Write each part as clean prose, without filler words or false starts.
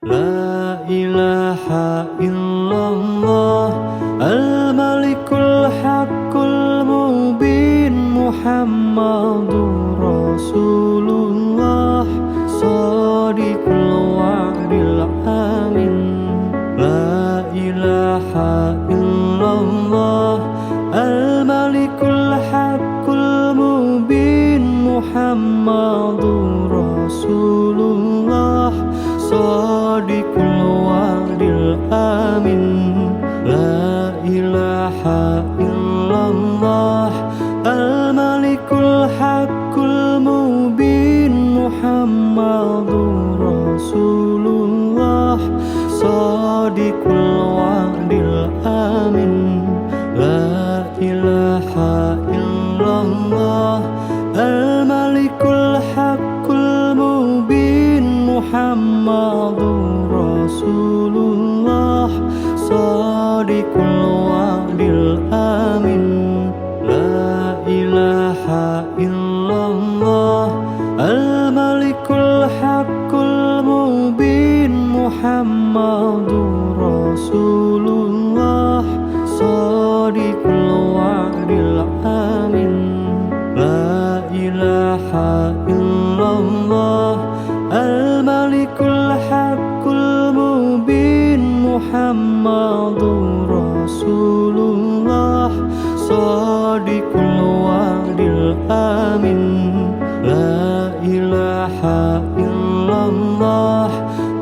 La ilaha illallah Al-Malikul Haqqul Mubin Muhammadur Rasulullah Shadiqul wa'dil amin. La ilaha illallah Al-Malikul Haqqul Mubin Muhammadur Rasulullah Shadiqul wa'dil amin. La ilaha illallah Al-Malikul Haqqul Mubin Muhammadur Rasulullah Shadiqul wa'dil amin. La ilaha illallah Al-Malikul Haqqul Mubin Muhammadur Rasulullah Shadiqul wa'dil amin. La ilaha illallah Al-Malikul Haqqul Mubin Muhammadur Rasulullah Shadiqul wa'dil amin. La ilaha illallah Al-Malikul Haqqul Mubin Muhammadur Rasulullah Shadiqul wa'dil amin. La ilaha illallah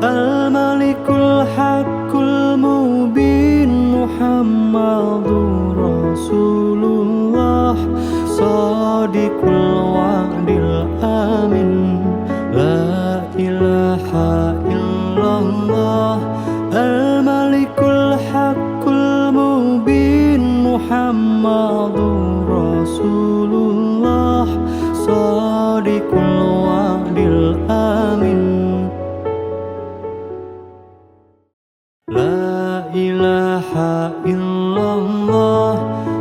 Al-Malikul Haqqul Mubin Muhammadur Rasulullah Shadiqul wa'dil amin. La ilaha illallah Al-Malikul Haqqul Mubin Muhammadur Rasulullah Shadiqul wa'dil amin. La ilaha illallah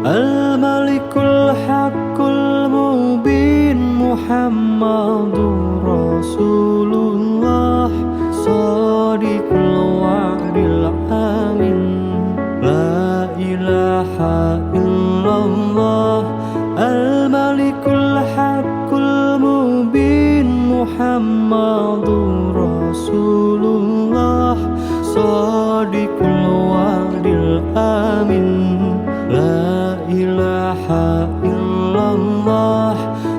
Al-Malikul Haqqul Mubin Muhammadur Rasulullah Shadiqul wa'dil amin. La ilaha illallah Al-Malikul Haqqul Mubin Muhammadur Rasulullah Shadiqul wa'dil amin. La ilaha illallah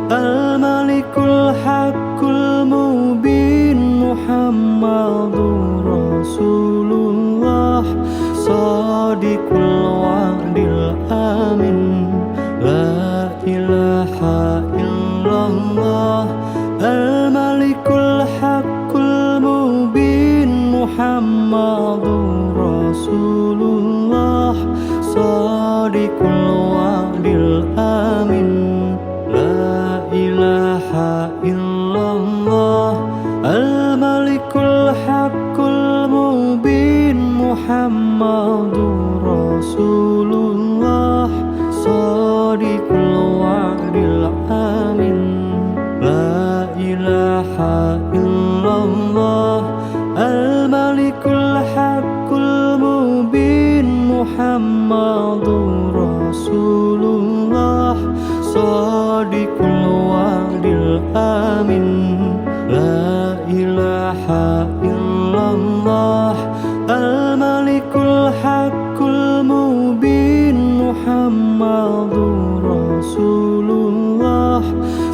Al-Malikul Haqqul Mubin Muhammadur Rasulullah Shadiqul wa'dil amin. La ilaha illallah Al-Malikul Haqqul Mubin Muhammadur Rasulullah Shadiqul wa'dil amin. La ilaha illallah Al-Malikul Haqqul Mubin Muhammadur Rasulullah Shadiqul wa'dil amin. La ilaha illallah Al-Malikul Haqqul Mubin Muhammadur Rasulullah Shadiqul wa'dil amin. La ilaha illallah Al-Malikul Haqqul Mubin Muhammadur Rasulullah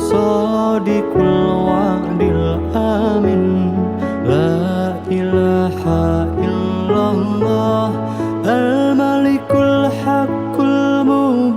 Shadiqul wa'dil amin. La ilaha illallah Al-Malikul Haqqul Mubin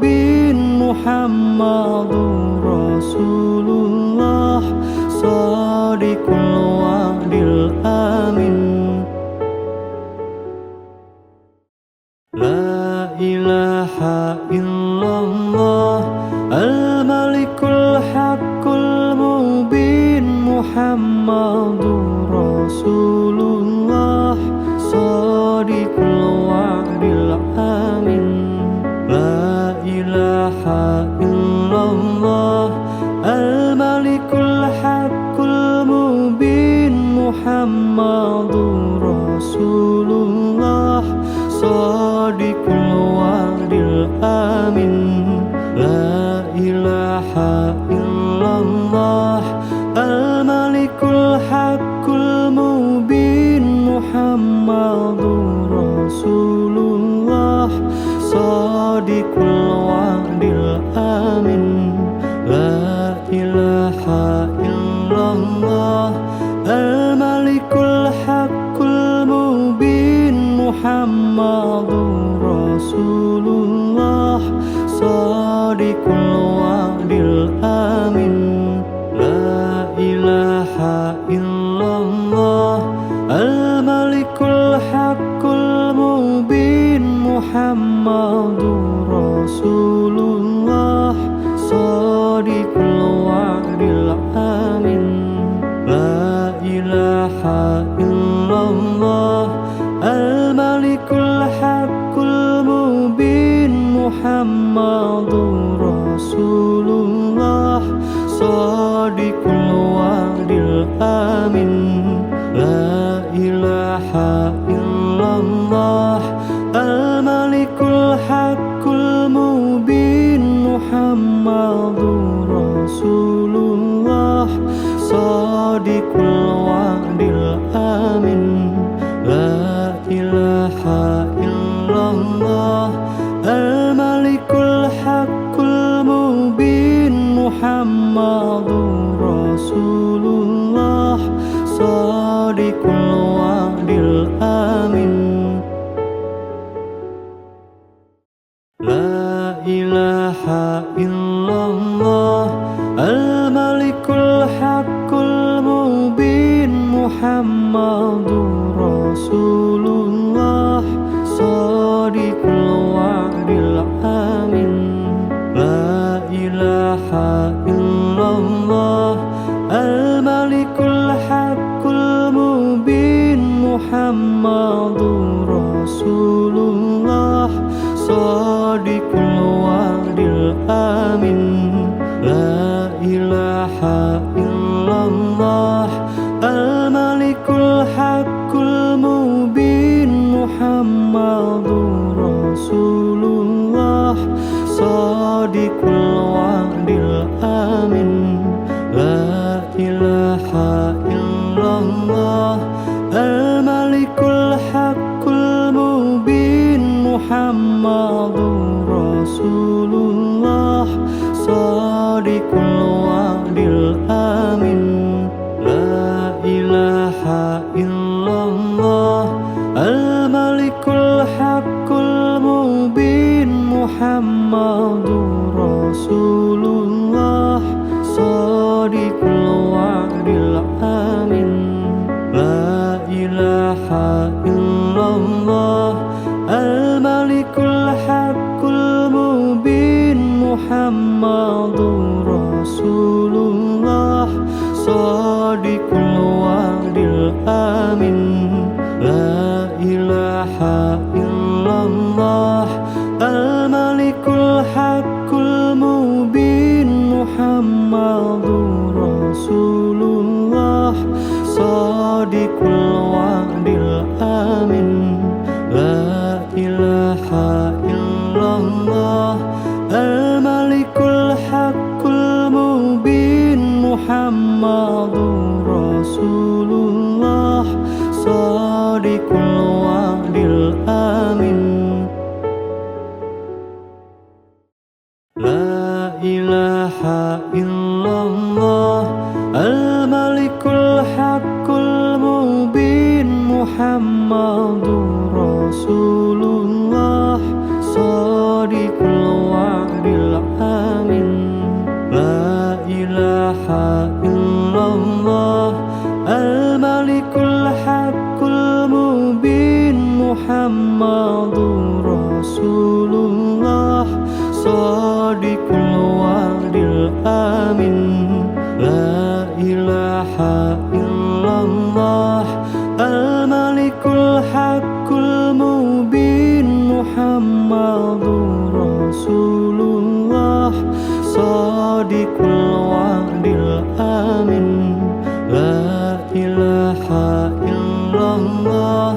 Muhammadur Rasulullah Shadiqul wa'dil amin. La ilaha illallah al-malikul haqqul mubin Muhammadur Rasulullah Shadiqul wa'dil amin. La ilaha illallah al-malikul haqqul mubin Muhammadur Rasulullah Shadiqul wa'dil amin. La ilaha illallah al-malikul haqqul mubin Muhammadur Rasulullah Shadiqul wa'dil amin. La ilaha illallah al-malikul haqqul mubin Muhammadur Rasulullah Shadiqul wa'dil amin. La ilaha illallah al-malikul haqqul mubin Muhammadur Rasulullah Shadiqul wa'dil amin. La ilaha illallah al-malikul haqqul mubin Muhammadur Rasulullah Shadiqul wa'dil amin. La ilaha illallah al-malikul haqqul mubin Muhammadur Rasulullah Shadiqul wa'dil amin. La ilaha illallah al-malikul haqqul mubin Muhammadur Rasulullah Shadiqul wa'dil amin. La ilaha illallah al-malikul haqqul mubin Muhammadur Rasulullah Shadiqul wa'dil amin. La ilaha illallah al-malikul haqqul mubin Muhammadur Rasulullah Shadiqul wa'dil amin. La ilaha illallah al-malikul haqqul mubin Muhammadur Rasulullah Shadiqul wa'dil amin. La ilaha illallah al-malikul haqqul mubin Muhammadur Rasulullah Shadiqul wa'dil amin. La ilaha illallah al-malikul haqqul mubin Muhammadur Rasulullah Shadiqul wa'dil amin. La ilaha illallah al-malikul haqqul mubin Muhammadur Rasulullah Shadiqul wa'dil amin. La ilaha illallah al-malikul haqqul mubin Muhammadur Rasulullah Shadiqul wa'dil amin. La ilaha illallah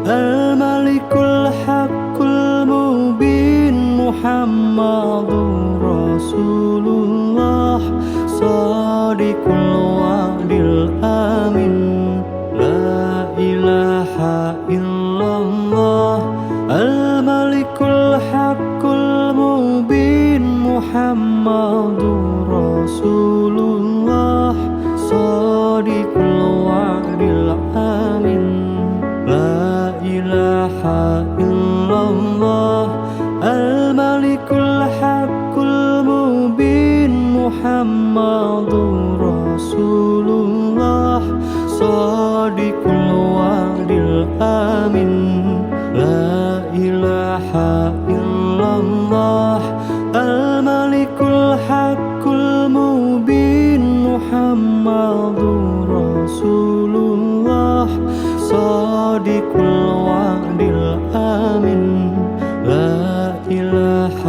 al-malikul haqqul mubin Muhammadur Rasulullah Shadiqul wa'dil amin. La ilaha illallah al-malikul haqqul mubin Muhammadur Rasulullah Shadiqul wa'dil amin. La ilaha صادق الوعد الآمن لا إله إلا الله الملك الحق المبين محمد رسول الله صادق الوعد الآمن لا إله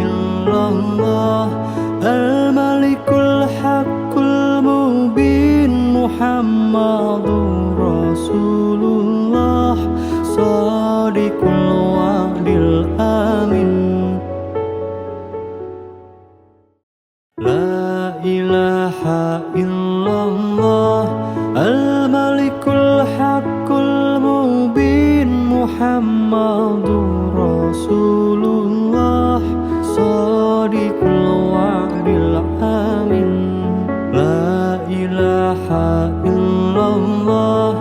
إلا الله الملك الحق المبين محمد رسول الله صادق الوعد الآمن لا إله إلا الله الملك الحق المبين محمد رسول الله صادق الوعد الآمن لا إله إلا الله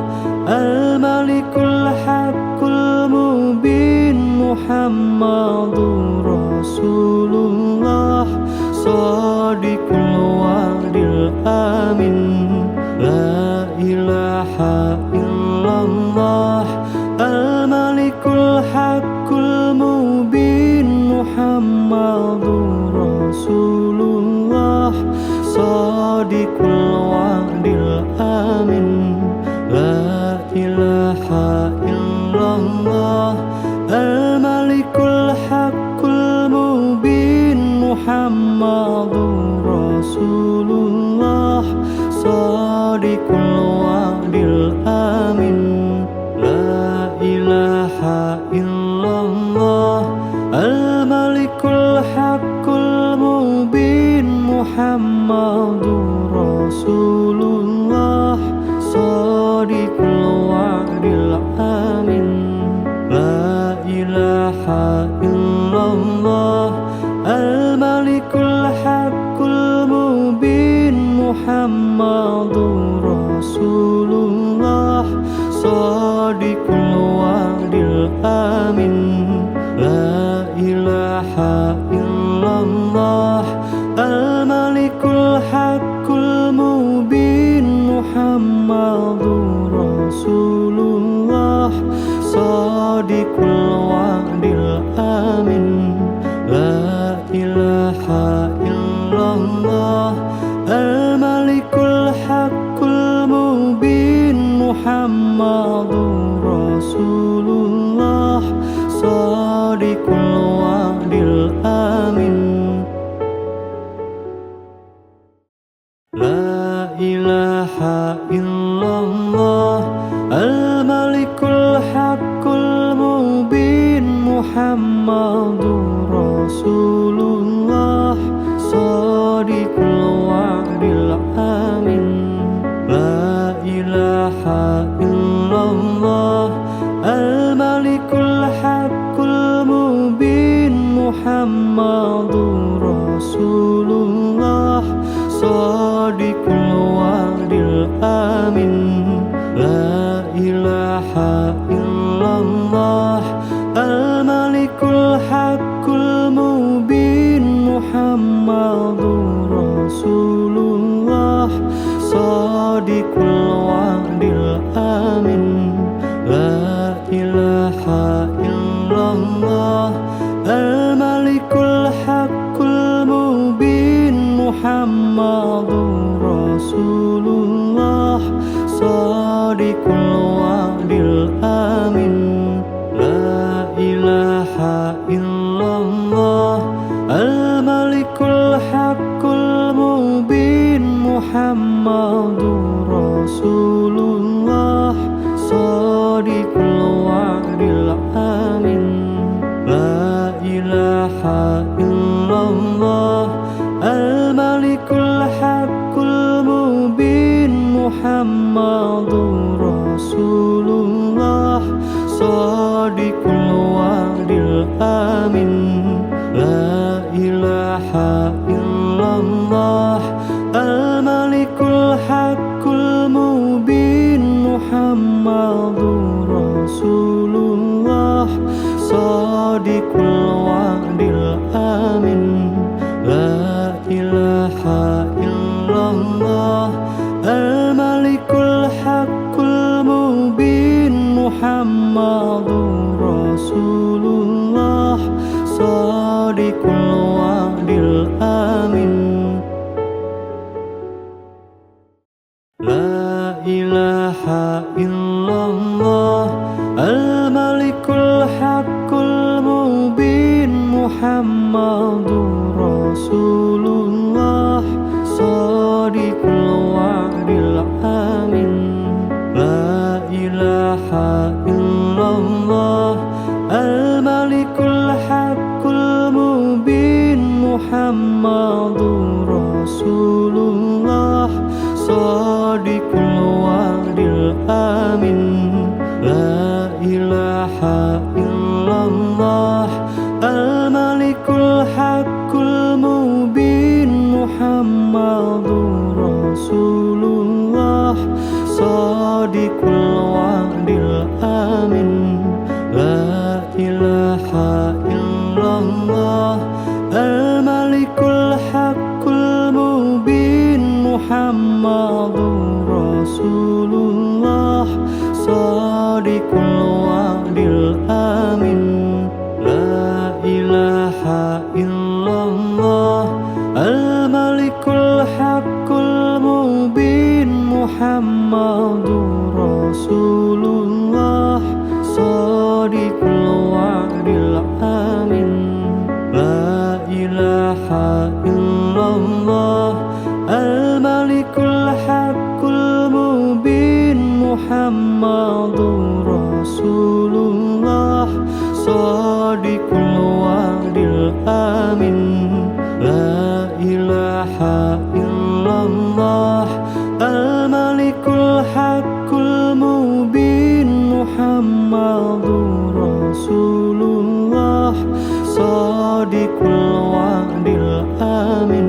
الملك الحق المبين محمد رسول الله صادق الوعد الآمن لا إله إلا الله الملك الحق المبين محمد رسول الله صادق الوعد الآمن لا إله إلا الله الملك الحق المبين محمد رسول الله صادق الوعد الآمن لا إله إلا الله الملك الحق المبين محمد رسول الله صادق الوعد الآمن لا إله إلا الله الملك الحق المبين محمد رسول الله صادق الوعد الآمن لا إله إلا الله الملك الحق المبين محمد رسول الله صادق الوعد الآمن لا إله إلا الله الملك الحق المبين محمد رسول الله صادق الوعد الآمن لا إله إلا الله الملك الحق المبين محمد رسول الله صادق الوعد الآمن لا إله إلا الله الملك الحق المبين محمد رسول الله صادق الوعد الآمن لا إله إلا الله الملك الحق المبين محمد رسول الله صادق الوعد الآمن لا إله إلا الله الملك الحق المبين محمد رسول الله صادق الوعد الآمن لا إله إلا الله الملك الحق المبين محمد رسول الله صادق الوعد الآمن لا إله إلا الله الملك الحق المبين محمد رسول الله صادق الوعد الآمن لا إله إلا الله الملك الحق المبين محمد رسول الله صادق الوعد الآمن لا إله إلا الله الملك الحق Muhammadur Rasulullah Shadiqul wa'dil amin. La ilaha illallah al-malikul haqqul mubin Muhammadur Rasulullah Shadiqul wa'dil amin. La ilaha illallah al-malikul haqqul mubin Muhammadur Rasulullah Shadiqul wa'dil amin. La ilaha illallah al-malikul haqqul mubin Muhammadur Rasulullah Shadiqul wa'dil amin. La ilaha illallah al-malikul haqqul mubin Muhammadur Rasulullah Shadiqul wa'dil amin. La ilaha illallah al-malikul haqqul mubin Muhammadur Rasulullah Shadiqul wa'dil amin. La ilaha illallah al-malikul haqqul mubin Muhammadur Rasulullah Shadiqul wa'dil amin. La ilaha illallah al-malikul haqqul mubin Muhammadur Rasulullah Shadiqul wa'dil amin.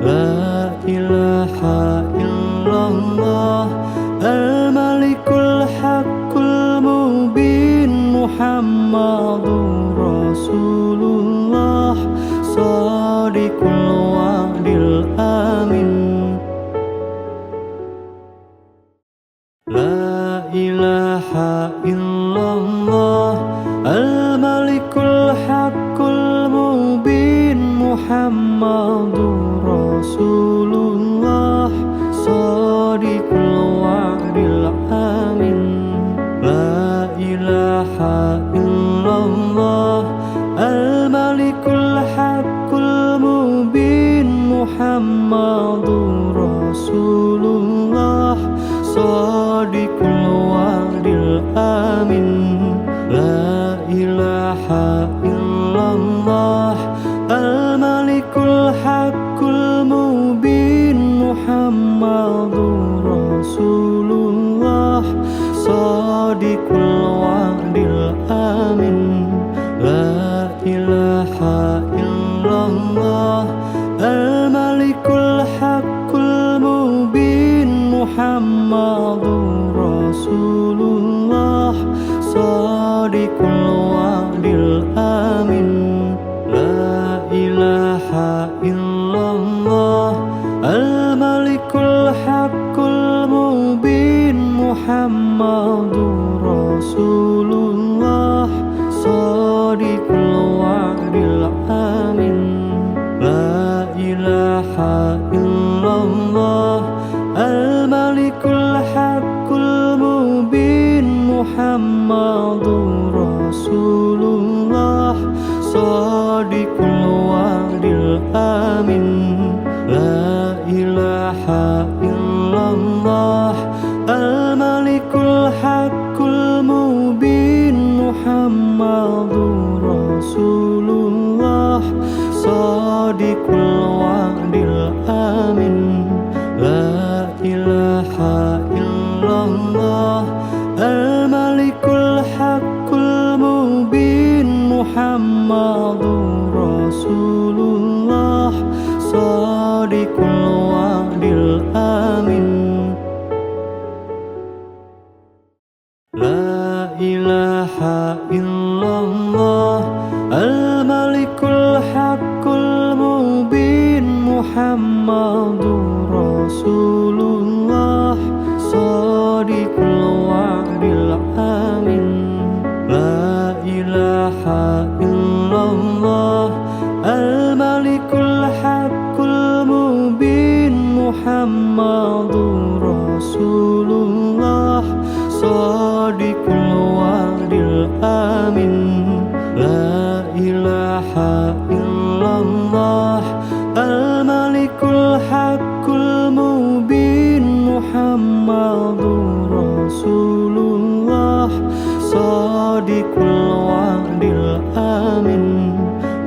La ilaha illallah al-malikul haqqul mubin Muhammadur Rasulullah Shadiqul wa'dil amin. La ilaha illallah al-malikul haqqul mubin Muhammadur Rasulullah Shadiqul wa'dil amin. La ilaha illallah al-malikul haqqul mubin Muhammadur Rasulullah Shadiqul wa'dil amin. La ilaha illallah al-malikul haqqul mubin Muhammadur Rasulullah Shadiqul wa'dil amin. La ilaha illallah al-malikul haqqul mubin Muhammadur Rasulullah Shadiqul wa'dil amin. La ilaha illallah al-malikul haqqul mubin Muhammadur Rasulullah Shadiqul wa'dil amin. La ilaha illallah al-malikul haqqul mubin Muhammadur Rasulullah Shadiqul wa'dil amin. La ilaha illallah al-malikul haqqul mubin Muhammadur Rasulullah Shadiqul wa'dil amin. La ilaha illallah al-malikul haqqul mubin Muhammadur Rasulullah Shadiqul wa'dil amin. La ilaha illallah al-malikul haqqul mubin Muhammadur Rasulullah Shadiqul wa'dil amin. الآمن لا إله إلا الله الملك الحق المبين محمد رسول الله صادق الوعد الآمن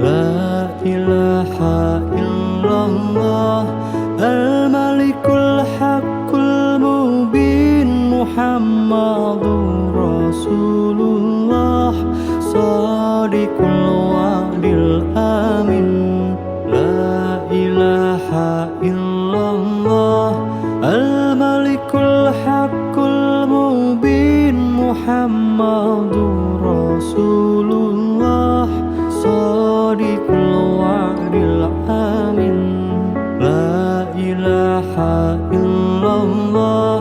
لا إله إلا الله الملك الحق المبين محمد رسول الله صادق الوعد الآمن لا إله إلا الله الملك الحق المبين محمد رسول الله صادق الوعد الآمن لا إله إلا الله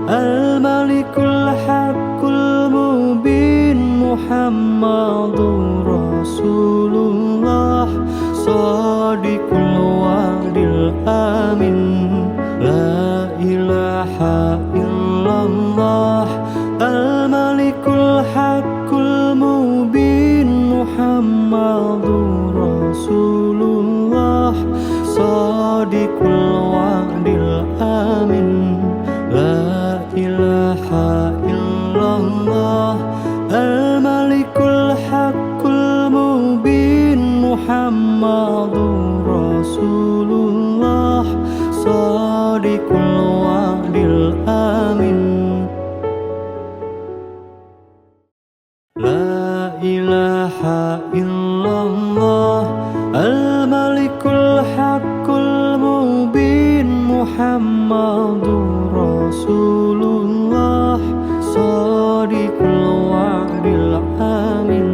الملك الحق المبين محمد رسول الله صادق الوعد الآمن لا إله إلا الله الملك الحق المبين محمد رسول الله صادق الوعد الآمن لا إله إلا الله الملك الحق المبين محمد رسول الله صادق الوعد الآمن لا إله إلا الله الملك الحق المبين محمد رسول الله صادق الوعد الآمن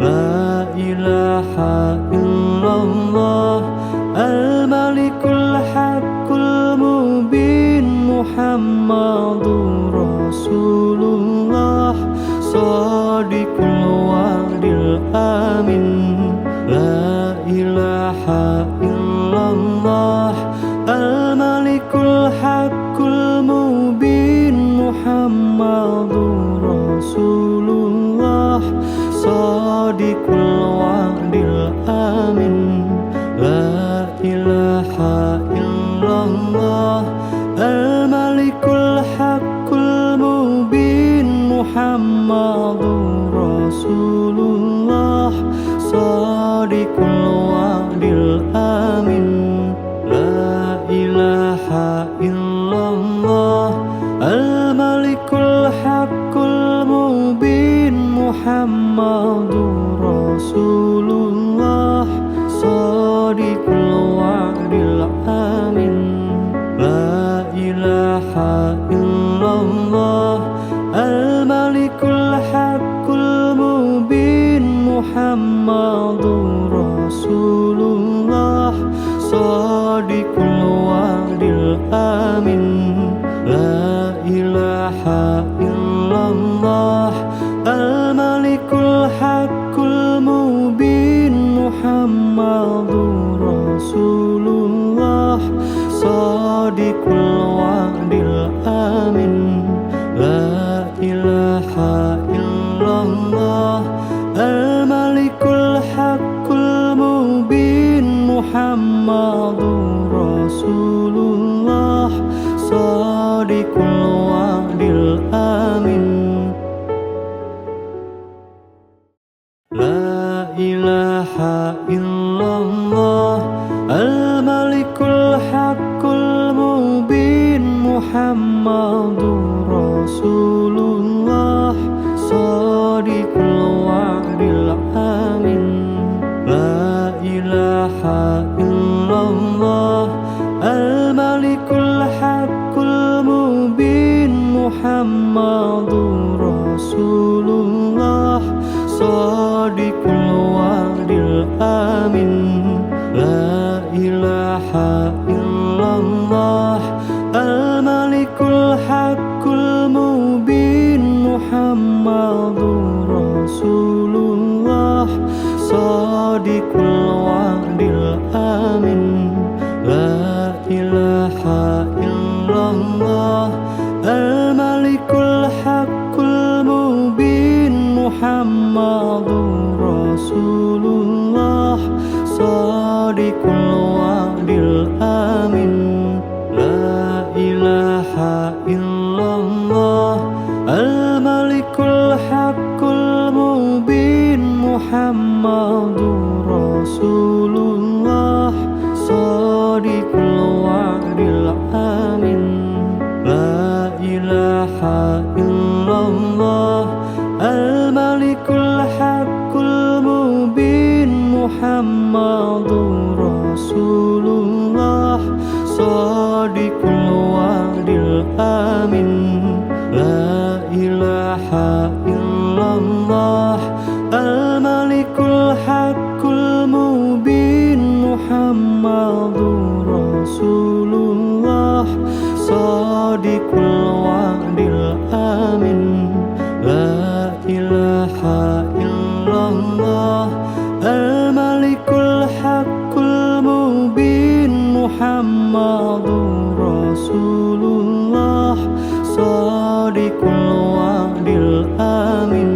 لا إله إلا الله الملك الحق المبين محمد رسول الله صادق الوعد الآمن لا إله إلا الله الملك الحق المبين محمد رسول الله صادق الوعد الآمن لا إله إلا الله الملك الحق المبين محمد رسول الله صادق الوعد الآمن لا إله إلا الله الملك الحق المبين محمد رسول الله صادق الوعد الآمن لا إله إلا الله الملك الحق المبين محمد رسول الله صادق الوعد الآمن لا إله إلا الله الملك الحق المبين محمد رسول الله صادق الوعد الآمن لا إله إلا الله الملك الحق المبين محمد رسول الله صادق الوعد الآمن لا إله إلا الله الملك الحق المبين محمد رسول الله صادق الوعد الآمن لا إله إلا الله الملك الحق المبين محمد رسول الله صادق الوعد الآمن لا إله إلا الله الملك الحق المبين محمد رسول الله صادق الوعد الآمن لا إله إلا الله الملك الحق المبين Muhammadur Rasulullah Shadiqul wa'dil amin. La ilaha illallah Al-Malikul Haqqul Mubin Muhammadur Rasulullah Shadiqul wa'dil amin. La ilaha illallah Al-Malikul Haqqul Mubin Muhammadur Rasulullah Shadiqul wa'dil amin. La ilaha illallah Al-Malikul Haqqul Mubin Muhammadur Rasulullah Shadiqul wa'dil amin. La ilaha illallah Al-Malikul Haqqul Mubin Muhammadur Rasulullah Shadiqul wa'dil amin.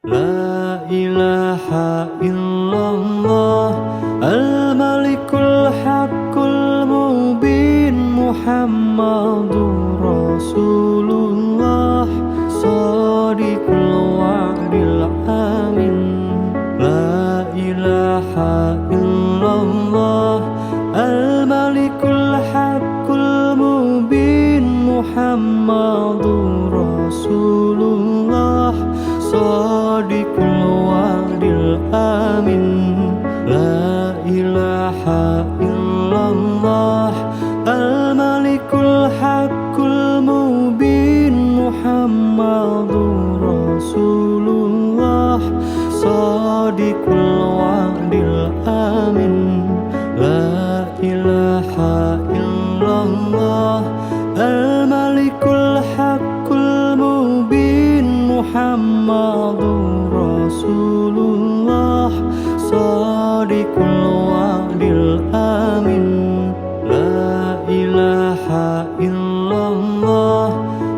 La ilaha illallah Al-Malikul Haqqul Mubin Muhammadur Rasulullah Shadiqul wa'dil amin. La ilaha illallah Al-Malikul Haqqul Mubin Muhammadur Rasulullah Shadiqul wa'dil amin. La ilaha illallah Al-Malikul Haqqul Mubin Muhammadur Rasulullah Shadiqul wa'dil amin. La ilaha illallah Al-Malikul Haqqul Mubin Muhammadur Rasulullah Shadiqul wa'dil amin. La ilaha illallah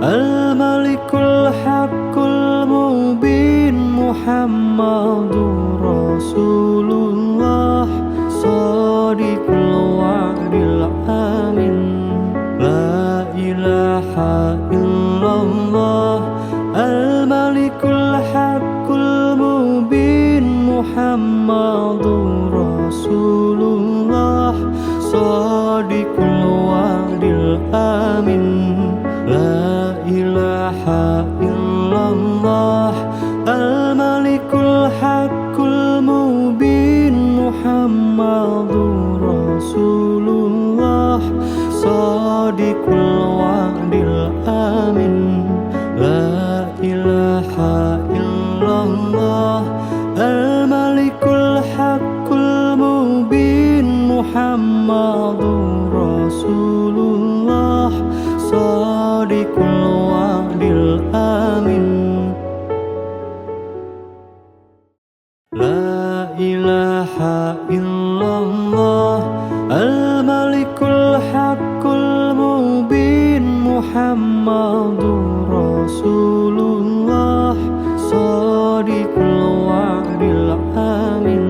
Al-Malikul Haqqul Mubin Muhammadur Rasulullah Shadiqul wa'dil amin. La ilaha illallah Al-Malikul Haqqul Mubin Muhammadur Rasulullah Shadiqul wa'dil amin. La ilaha illallah Al-Malikul Haqqul Mubin Muhammadur Rasulullah Shadiqul wa'dil amin. La ilaha illallah Al-Malikul Haqqul Mubin Muhammadur Rasulullah Shadiqul wa'dil amin. La ilaha illallah Al-Malikul Haqqul Mubin Muhammadur Rasulullah Shadiqul wa'dil amin.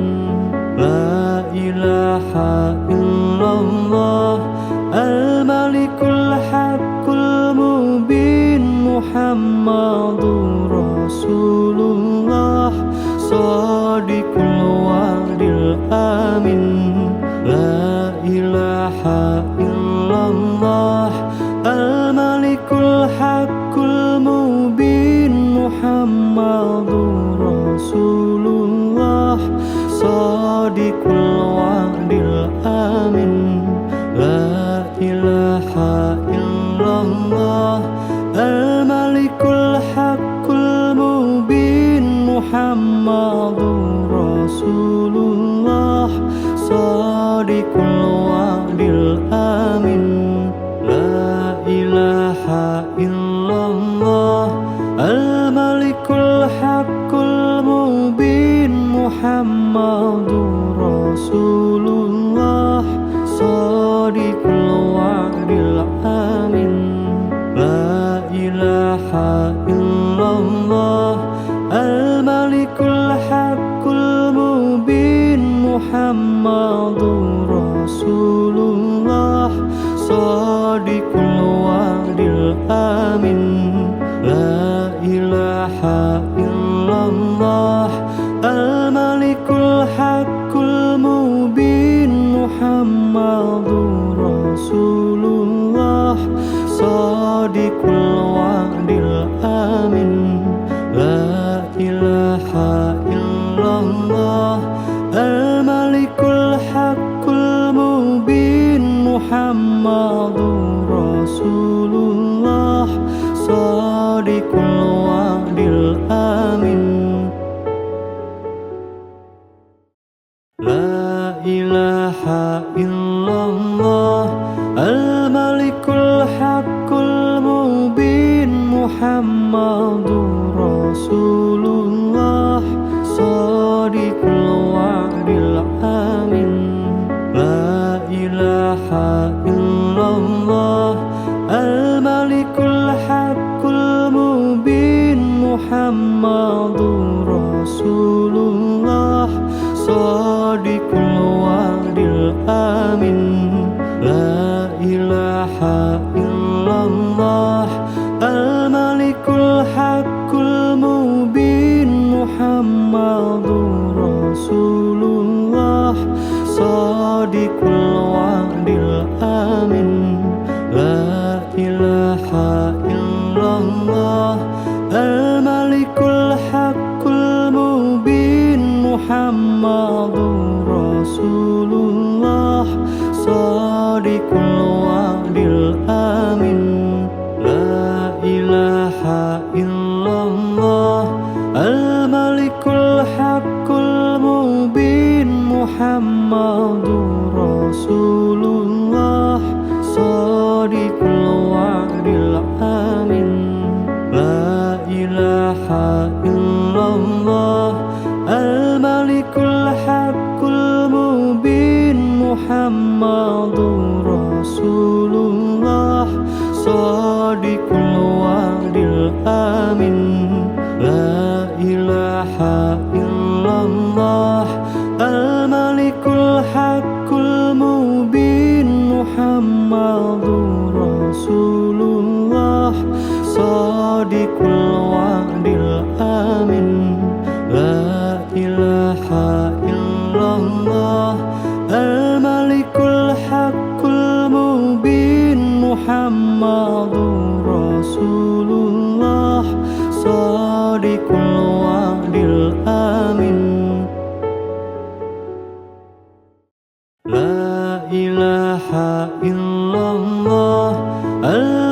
La ilaha illallah Al-Malikul Haqqul Mubin Muhammadur Rasulullah Shadiqul wa'dil amin. La ilaha illallah Al-Malikul Haqqul Mubin Muhammadur Rasulullah Shadiqul wa'dil amin. La ilaha illallah Al-Malikul Haqqul Mubin Muhammadur Rasulullah Shadiqul wa'dil amin. La ilaha illallah Al-Malikul Haqqul Mubin Muhammadur Rasulullah Shadiqul wa'dil amin. La ilaha ilaha illallah al-malikul haqqul mubin Muhammadur Rasulullah shadiqul wa'dil amin la ilaha illallah al-malikul haqqul mubin Muhammadur Rasulullah shadiqul wa'dil amin la ilaha illallah al-malikul haqqul mubin Muhammadur Rasulullah shadiqul wa'dil amin la ilaha illallah al-malikul haqqul mubin Muhammadur Rasulullah shadiqul wa'dil amin la ilaha illallah al-malikul haqqul mubin Muhammadur Rasulullah shadiqul wa'dil amin la ilaha illallah al-malikul haqqul mubin Muhammadur Rasulullah shadiqul wa'dil amin la ilaha illallah al-malikul haqqul mubin Muhammadur Rasulullah shadiqul wa'dil amin la ilaha illallah al-malikul haqqul mubin Muhammadur Rasulullah shadiqul wa'dil amin la ilaha illallah al-malikul haqqul mubin Muhammadur Rasulullah shadiqul wa'dil amin la ilaha illallah al-malikul haqqul mubin Muhammadur Rasulullah shadiqul wa'dil amin la ilaha illallah al-malikul haqqul mubin Muhammadur Rasulullah shadiqul wa'dil amin la ilaha illallah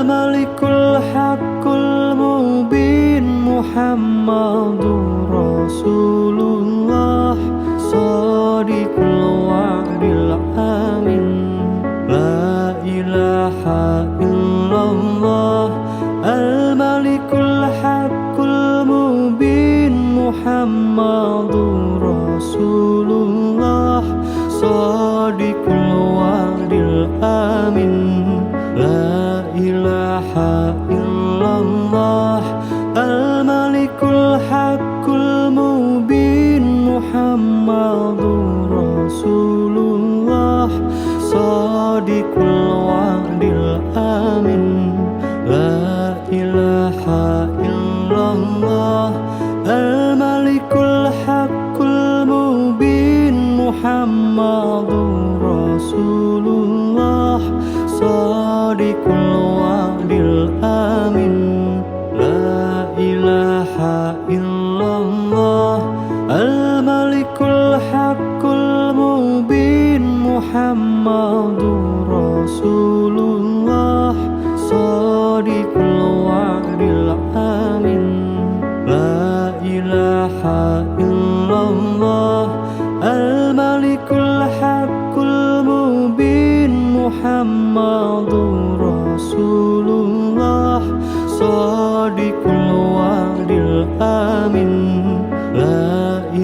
al-malikul haqqul mubin Muhammadur Rasulullah shadiqul wa'dil amin la ilaha illallah al-malikul haqqul mubin Muhammadur Rasulullah shadiqul wa'dil amin la ilaha illallah al-malikul haqqul mubin Muhammadur Rasulullah shadiqul wa'dil amin la ilaha illallah al-malikul haqqul mubin Muhammadur Rasulullah shadiqul wa'dil amin la ilaha illallah al-malikul haqqul mubin Muhammadur Rasulullah shadiqul wa'dil amin la ilaha illallah al-malikul haqqul mubin Muhammadur Rasulullah shadiqul wa'dil amin la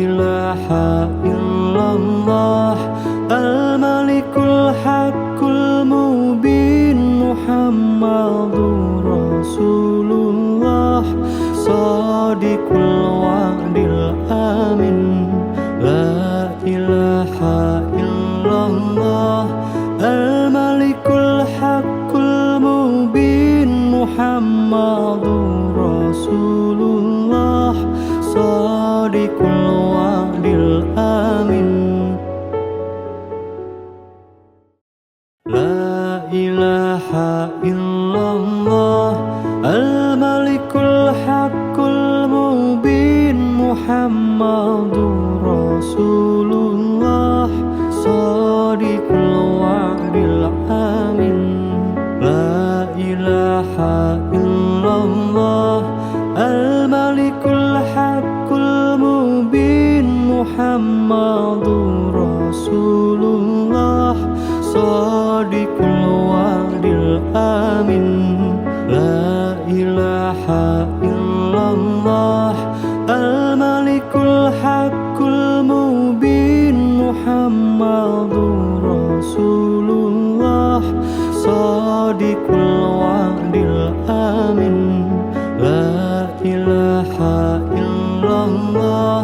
ilaha illallah al-malikul haqqul mubin Muhammadur Rasulullah Shadiqul wa'dil amin. La ilaha illallah al-malikul haqqul mubin. Muhammadur Rasulullah Shadiqul wa'dil amin. La ilaha illallah al-malikul haqqul mubin. Muhammadur Rasulullah Shadiqul wa'dil amin. La ilaha illallah al-malikul haqqul mubin. Muhammadur Rasulullah Shadiqul wa'dil amin. La ilaha illallah al-malikul haqqul mubin. Muhammadur Rasulullah Shadiqul wa'dil amin. La ilaha illallah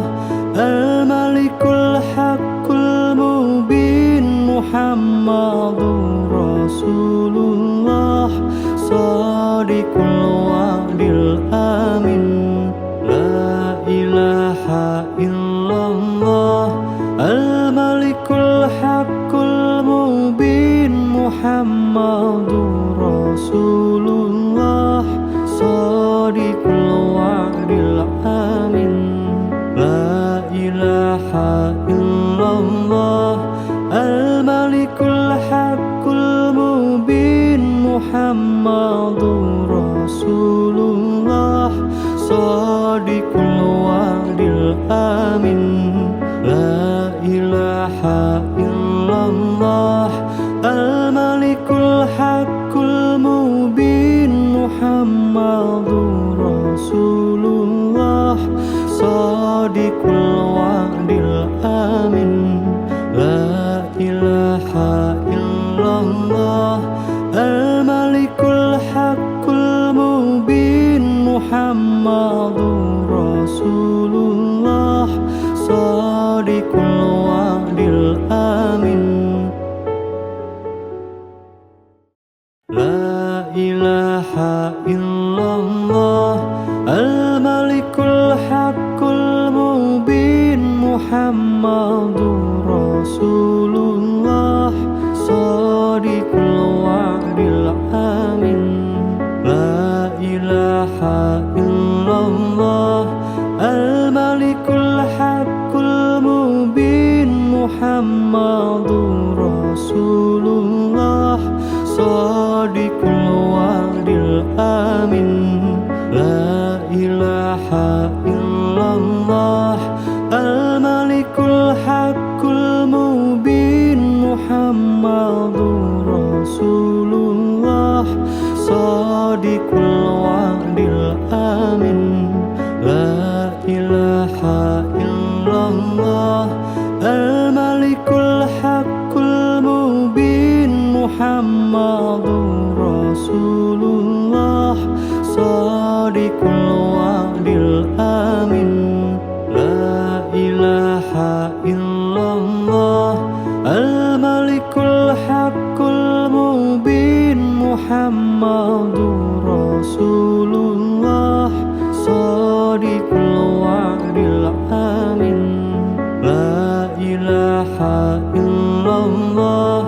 al-malikul haqqul mubin. Muhammadur Rasulullah Shadiqul wa'dil amin. La ilaha illallah al-malikul haqqul mubin. Muhammadur Rasulullah Shadiqul wa'dil amin. La ilaha illallah al-malikul haqqul mubin. Muhammadur Rasulullah Shadiqul wa'dil amin. La ilaha illallah al-malikul haqqul mubin. Muhammadur Rasulullah Shadiqul wa'dil amin. La ilaha illallah al-malikul haqqul mubin. Muhammadur Rasulullah Shadiqul wa'dil amin. La ilaha illallah al-malikul haqqul mubin. Muhammadur Rasulullah Shadiqul wa'dil amin. La ilaha illallah al-malikul haqqul mubin. Muhammadur Rasulullah Shadiqul wa'dil amin. La ilaha illallah al-malikul haqqul mubin. Muhammadur Rasulullah Shadiqul wa'dil amin. La ilaha illallah al-malikul haqqul mubin. Muhammadur Rasulullah Shadiqul wa'dil amin. La ilaha illallah al-malikul haqqul mubin. Muhammadur Rasulullah Shadiqul wa'dil amin. La ilaha illallah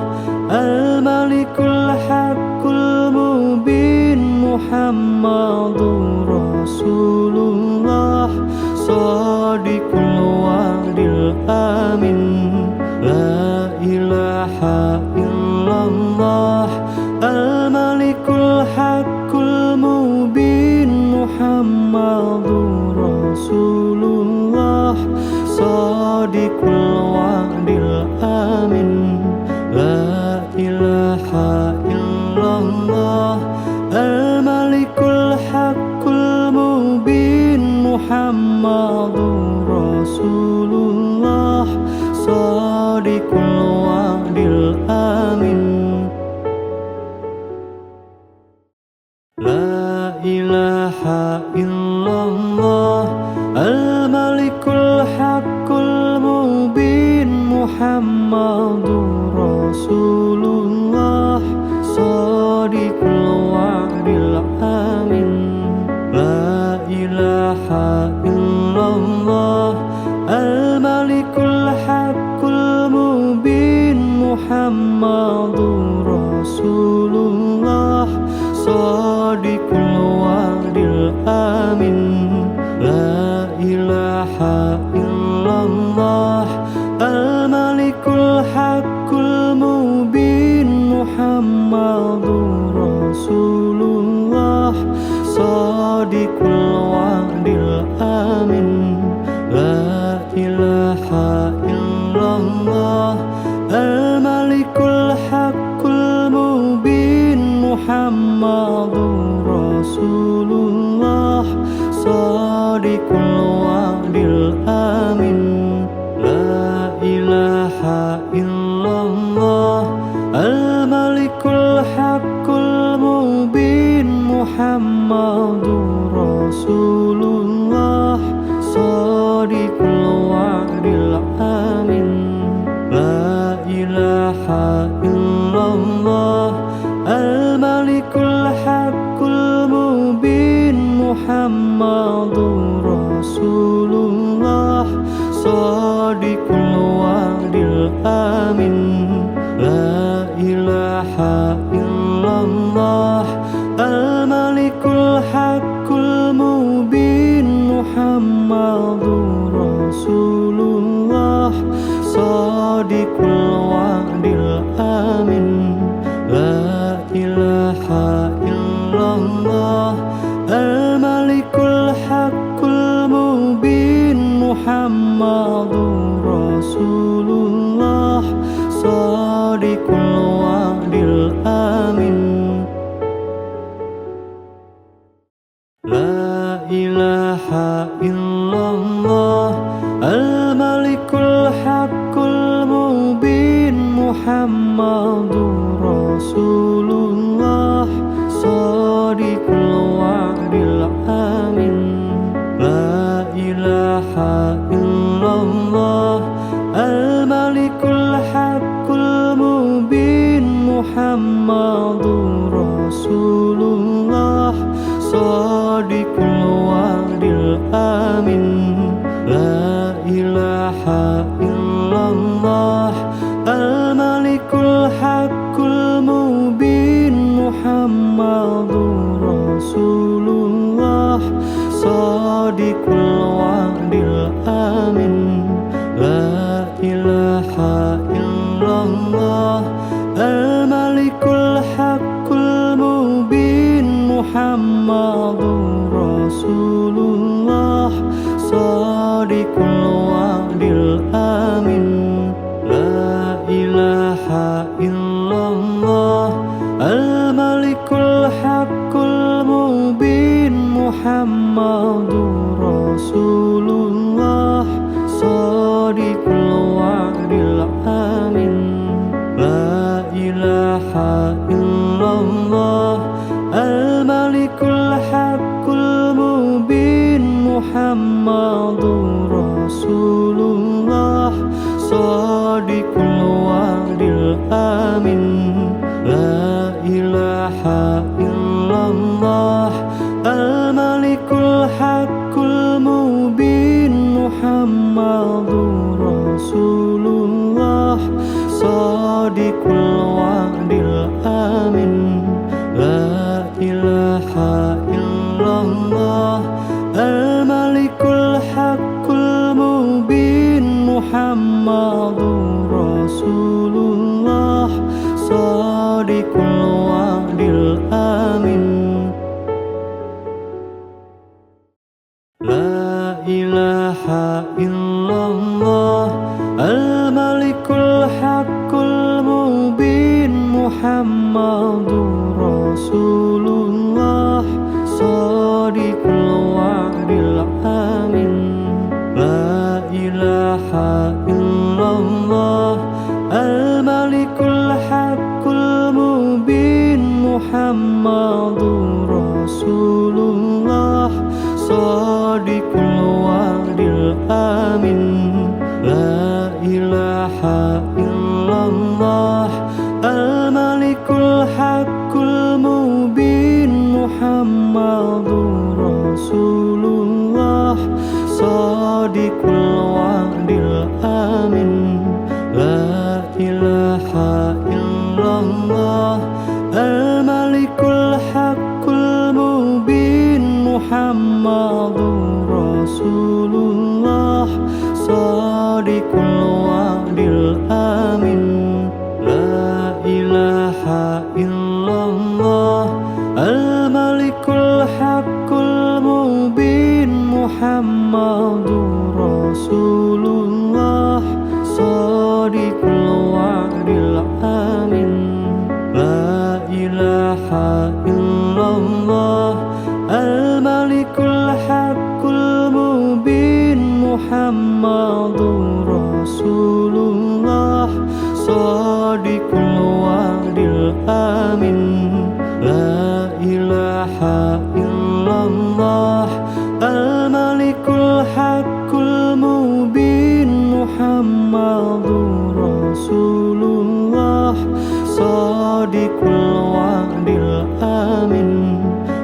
al-malikul haqqul mubin. Muhammadur Rasulullah Shadiqul wa'dil amin. La ilaha illallah al-malikul haqqul mubin. Muhammadur Rasulullah Shadiqul wa'dil amin. La ilaha illallah al-malikul haqqul mubin. Muhammadur Rasulullah Shadiqul wa'dil amin. La ilaha illallah illallah al-malikul haqqul mubin Muhammadur Rasulullah shadiqul wa'dil amin la ilaha illallah al-malikul haqqul mubin Muhammadur Rasulullah shadiqul wa'dil amin la ilaha illallah al-malikul haqqul mubin Muhammadur Rasulullah shadiqul wa'dil amin la ilaha illallah al-malikul haqqul mubin Muhammadur Rasulullah shadiqul wa'dil amin la ilaha illallah al-malikul haqqul mubin Muhammadur Rasulullah shadiqul wa'dil amin la ilaha illallah al-malikul haqqul mubin Muhammadur Rasulullah shadiqul wa'dil amin la ilaha illallah al-malikul haqqul mubin Muhammadur Rasulullah shadiqul wa'dil amin la ilaha illallah al-malikul haqqul mubin Muhammadur Rasulullah shadiqul wa'dil amin la ilaha illallah al-malikul haqqul mubin Muhammadur Rasulullah shadiqul wa'dil amin la ilaha illallah al-malikul haqqul mubin Muhammadur Rasulullah shadiqul wa'dil amin la ilaha illallah al-malikul haqqul mubin Muhammadur Rasulullah shadiqul wa'dil amin la ilaha illallah al-malikul haqqul mubin Muhammadur Rasulullah shadiqul wa'dil amin la ilaha illallah al-malikul haqqul mubin Muhammadur Rasulullah shadiqul wa'dil amin la ilaha illallah al-malikul haqqul mubin Muhammadur Rasulullah shadiqul wa'dil amin la ilaha illallah al-malikul haqqul mubin Muhammadur Rasulullah shadiqul wa'dil amin la ilaha illallah al-malikul haqqul mubin Muhammadur Rasulullah shadiqul wa'dil amin la ilaha illallah al-malikul haqqul mubin Muhammadur Rasulullah shadiqul wa'dil amin la ilaha illallah al-malikul haqqul mubin Muhammadur Rasulullah Muhammadur Rasulullah Shadiqul wa'dil amin. La ilaha illallah al-malikul haqqul mubin Muhammadur Rasulullah Shadiqul wa'dil amin. La ilaha illallah al-malikul haqqul mubin Muhammadur Rasulullah Shadiqul wa'dil amin. La ilaha illallah al-malikul haqqul mubin Muhammadur Rasulullah Shadiqul wa'dil amin.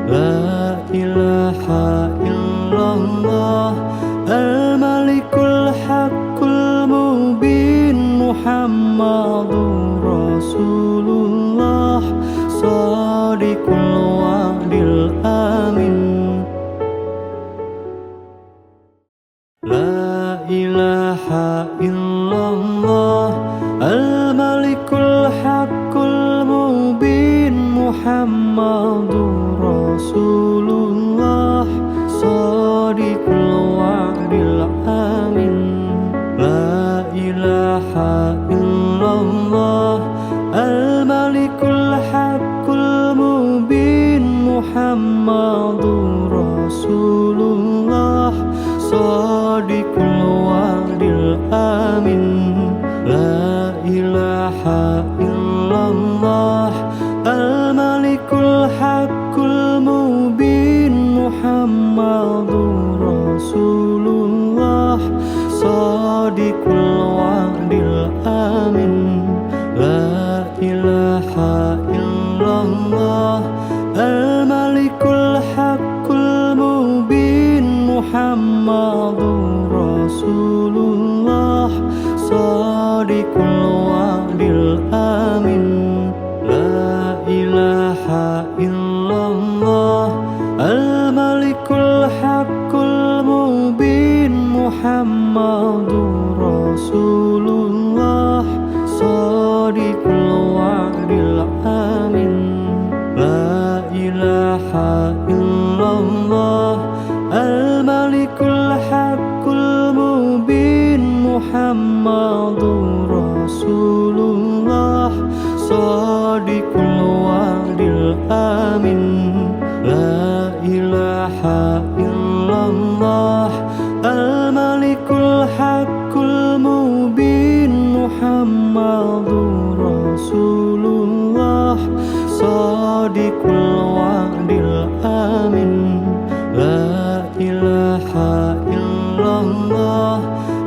La ilaha illallah al-malikul haqqul mubin Muhammadur Rasulullah Shadiqul wa'dil amin. La ilaha illallah al-malikul haqqul mubin Muhammadur Rasulullah Shadiqul wa'dil amin. La ilaha illallah al-malikul haqqul mubin Muhammadur Rasulullah Shadiqul wa'dil amin. La ilaha illallah al-malikul haqqul mubin Muhammadur Rasulullah Shadiqul wa'dil amin. La ilaha illallah al-malikul haqqul mubin Muhammadur Rasulullah Shadiqul wa'dil amin. La ilaha illallah al-malikul haqqul mubin Muhammadur Rasulullah Shadiqul wa'dil amin. La ilaha illallah al-malikul haqqul mubin Muhammadur Rasulullah Shadiqul wa'dil amin. La ilaha illallah al-malikul haqqul mubin Muhammadur Rasulullah Shadiqul wa'dil amin. La ilaha illallah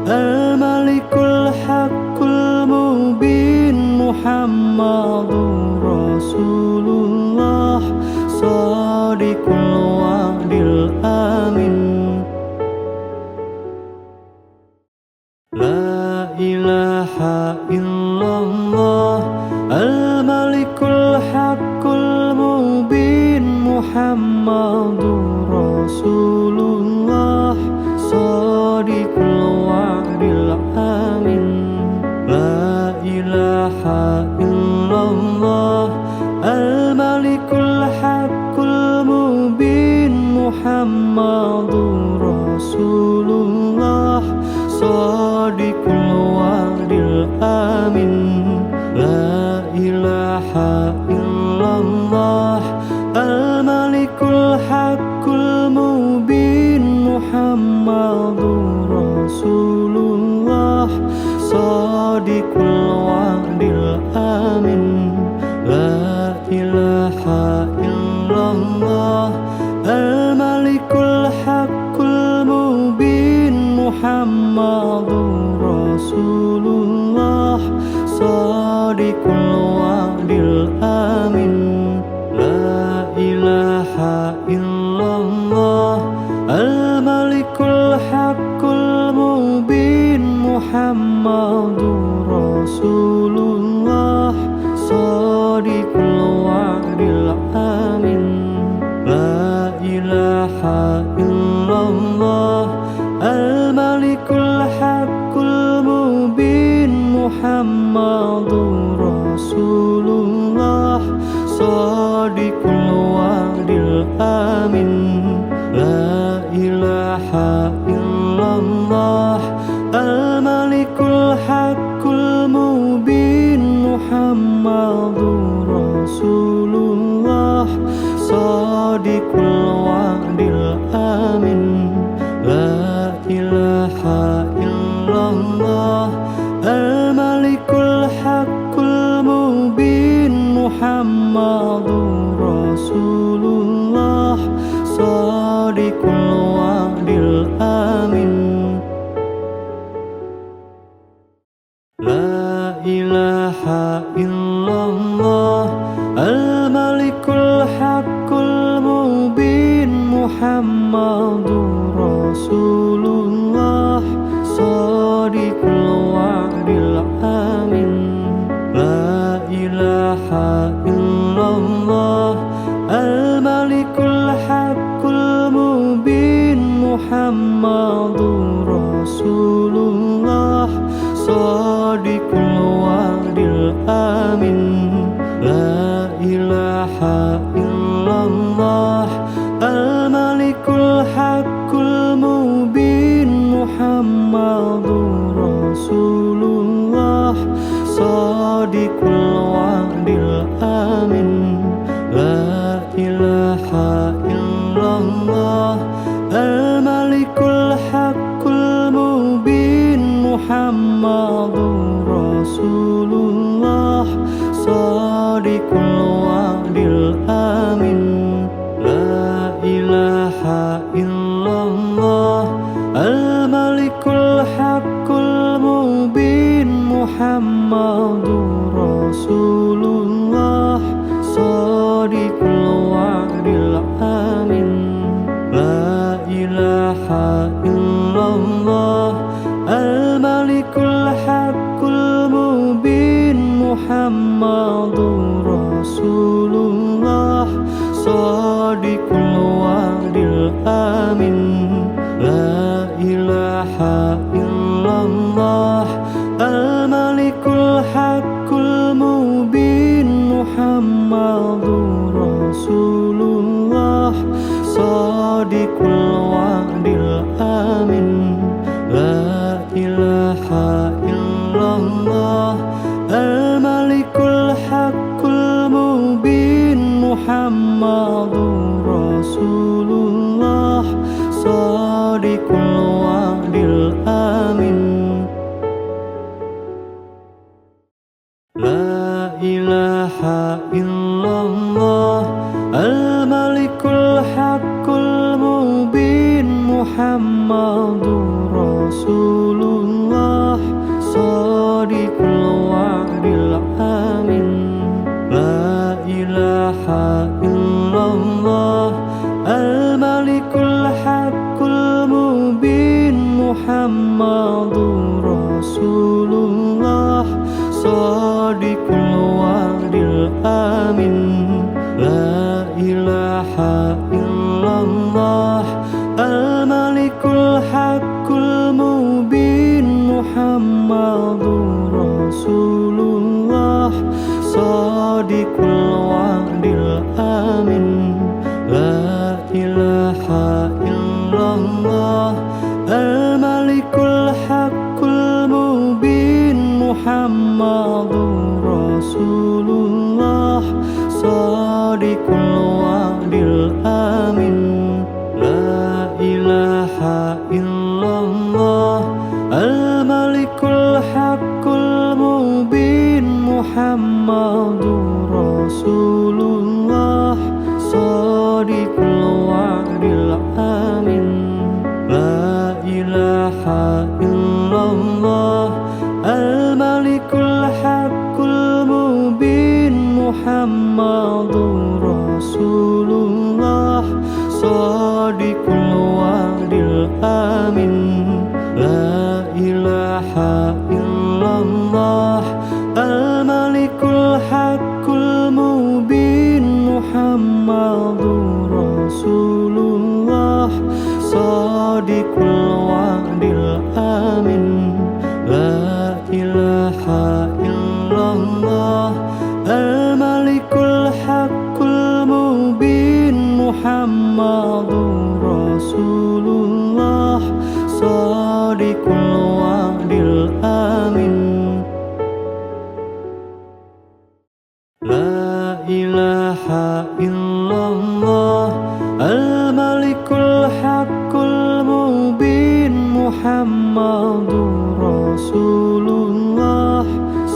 al-malikul haqqul mubin Muhammadur Rasulullah Shadiqul wa'dil amin. La ilaha illallah al-malikul haqqul mubin Muhammadur Rasulullah Shadiqul wa'dil amin. La ilaha illallah al-malikul haqqul mubin Muhammadur Rasulullah Shadiqul wa'dil amin. La ilaha illallah al-malikul haqqul mubin Muhammadur Rasulullah Shadiqul wa'dil amin. La ilaha illallah al-malikul haqqul mubin Muhammadur Rasulullah Shadiqul wa'dil amin. La ilaha illallah al-malikul haqqul mubin Muhammadur Rasulullah Shadiqul wa'dil amin. La ilaha illallah al-malikul haqqul mubin Muhammadur Rasulullah shadiqul wa'dil amin la ilaha illallah al-malikul haqqul mubin Muhammadur Rasulullah shadiqul wa'dil amin la ilaha illallah al-malikul haqqul mubin Muhammadur Rasulullah shadiqul wa'dil amin la ilaha illallah al-malikul haqqul mubin Muhammadur Rasulullah shadiqul wa'dil amin la ilaha illallah al-malikul haqqul mubin Muhammadur Rasulullah shadiqul wa'dil amin la ilaha illallah al-malikul haqqul mubin Muhammadur Rasulullah shadiqul wa'dil amin la ilaha illallah al-malikul haqqul mubin Muhammadur Rasulullah shadiqul wa'dil amin la ilaha illallah al-malikul haqqul mubin Muhammadur Rasulullah shadiqul wa'dil amin la ilaha illallah al-malikul haqqul mubin Muhammadur Rasulullah shadiqul wa'dil amin la ilaha illallah al-malikul haqqul mubin Muhammadur Rasulullah shadiqul wa'dil amin la ilaha illallah al-malikul haqqul mubin Muhammadur Rasulullah shadiqul wa'dil amin la ilaha illallah al-malikul haqqul mubin Muhammadur Rasulullah shadiqul wa'dil amin la ilaha illallah al-malikul haqqul mubin Muhammadur Rasulullah shadiqul wa'dil amin la ilaha illallah al-malikul haqqul mubin Muhammadur Rasulullah shadiqul wa'dil amin la ilaha illallah al-malikul haqqul mubin Muhammadur Rasulullah shadiqul wa'dil amin la ilaha illallah al-malikul haqqul mubin Muhammadur Rasulullah shadiqul wa'dil amin la ilaha illallah al-malikul haqqul mubin Muhammadur Rasulullah shadiqul wa'dil amin la ilaha illallah al-malikul haqqul mubin Muhammadur Rasulullah Shadiqul wa'dil amin. La ilaha illallah al-malikul haqqul mubin. Muhammadur Rasulullah Shadiqul wa'dil amin. La ilaha illallah al-malikul haqqul mubin. Muhammadur Rasulullah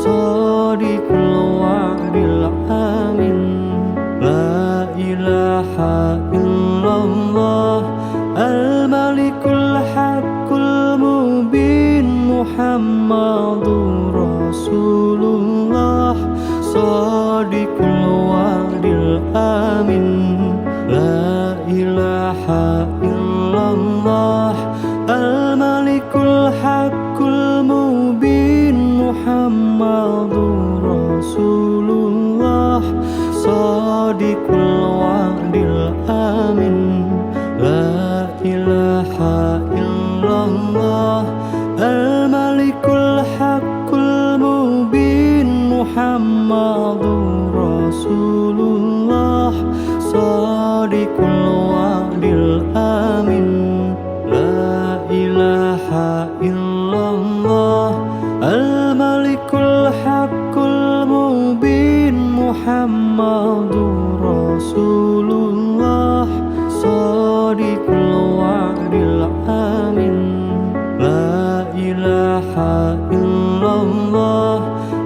Shadiqul wa'dil amin. La ilaha illallah al-malikul haqqul mubin. Muhammadur Rasulullah Shadiqul wa'dil amin. La ilaha illallah al-malikul haqqul mubin. Muhammadur Rasulullah Shadiqul wa'dil amin. La ilaha illallah al-malikul haqqul mubin. Muhammadur Rasulullah Shadiqul wa'dil amin. La ilaha illallah al-malikul haqqul mubin. Muhammadur Rasulullah Shadiqul wa'dil amin. La ilaha illallah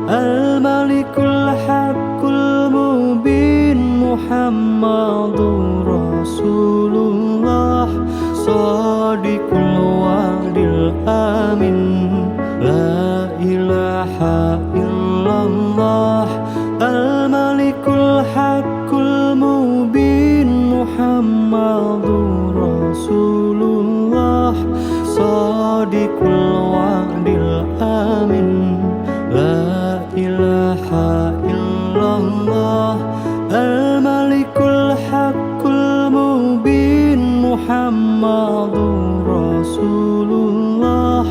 al-malikul haqqul mubin. Muhammadur Rasulullah Shadiqul wa'dil amin. La ilaha illallah al-malikul haqqul mubin. Muhammadur Rasulullah Shadiqul wa'dil amin. La ilaha illallah al-malikul haqqul mubin. Muhammadur Rasulullah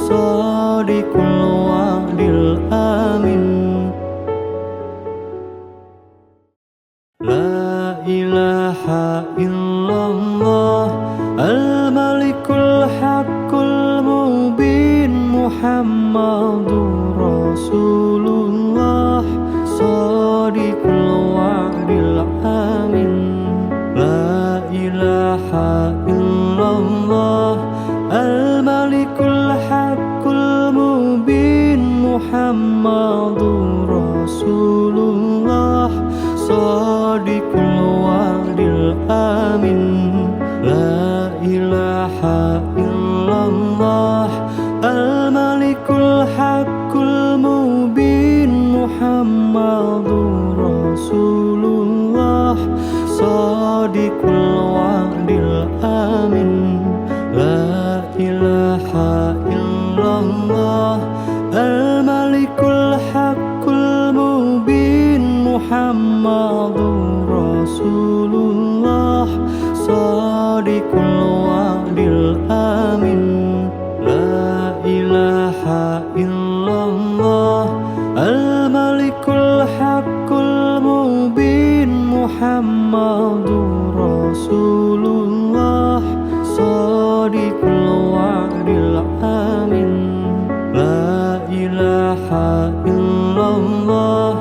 Shadiqul wa'dil amin. La ilaha illallah al-malikul haqqul mubin. Muhammadur Rasulullah Shadiqul wa'dil amin. La ilaha illallah al-malikul haqqul mubin. Muhammadur Rasulullah Shadiqul wa'dil amin. La ilaha illallah al-malikul haqqul mubin. Muhammadur Rasulullah Shadiqul wa'dil amin. La ilaha illallah al-malikul haqqul mubin. Muhammadur Rasulullah Shadiqul wa'dil amin. La ilaha illallah al-malikul haqqul mubin. Muhammadur Rasulullah Shadiqul wa'dil amin. La ilaha illallah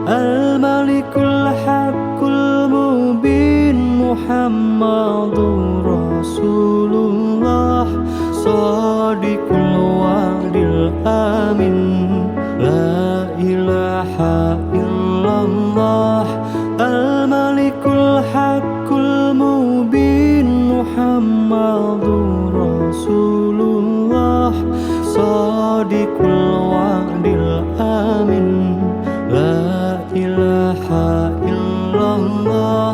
al-malikul haqqul mubin. Muhammadur Rasulullah Shadiqul wa'dil amin. La ilaha illallah al-malikul haqqul mubin. Muhammadur Rasulullah Shadiqul wa'dil amin. La ilaha illallah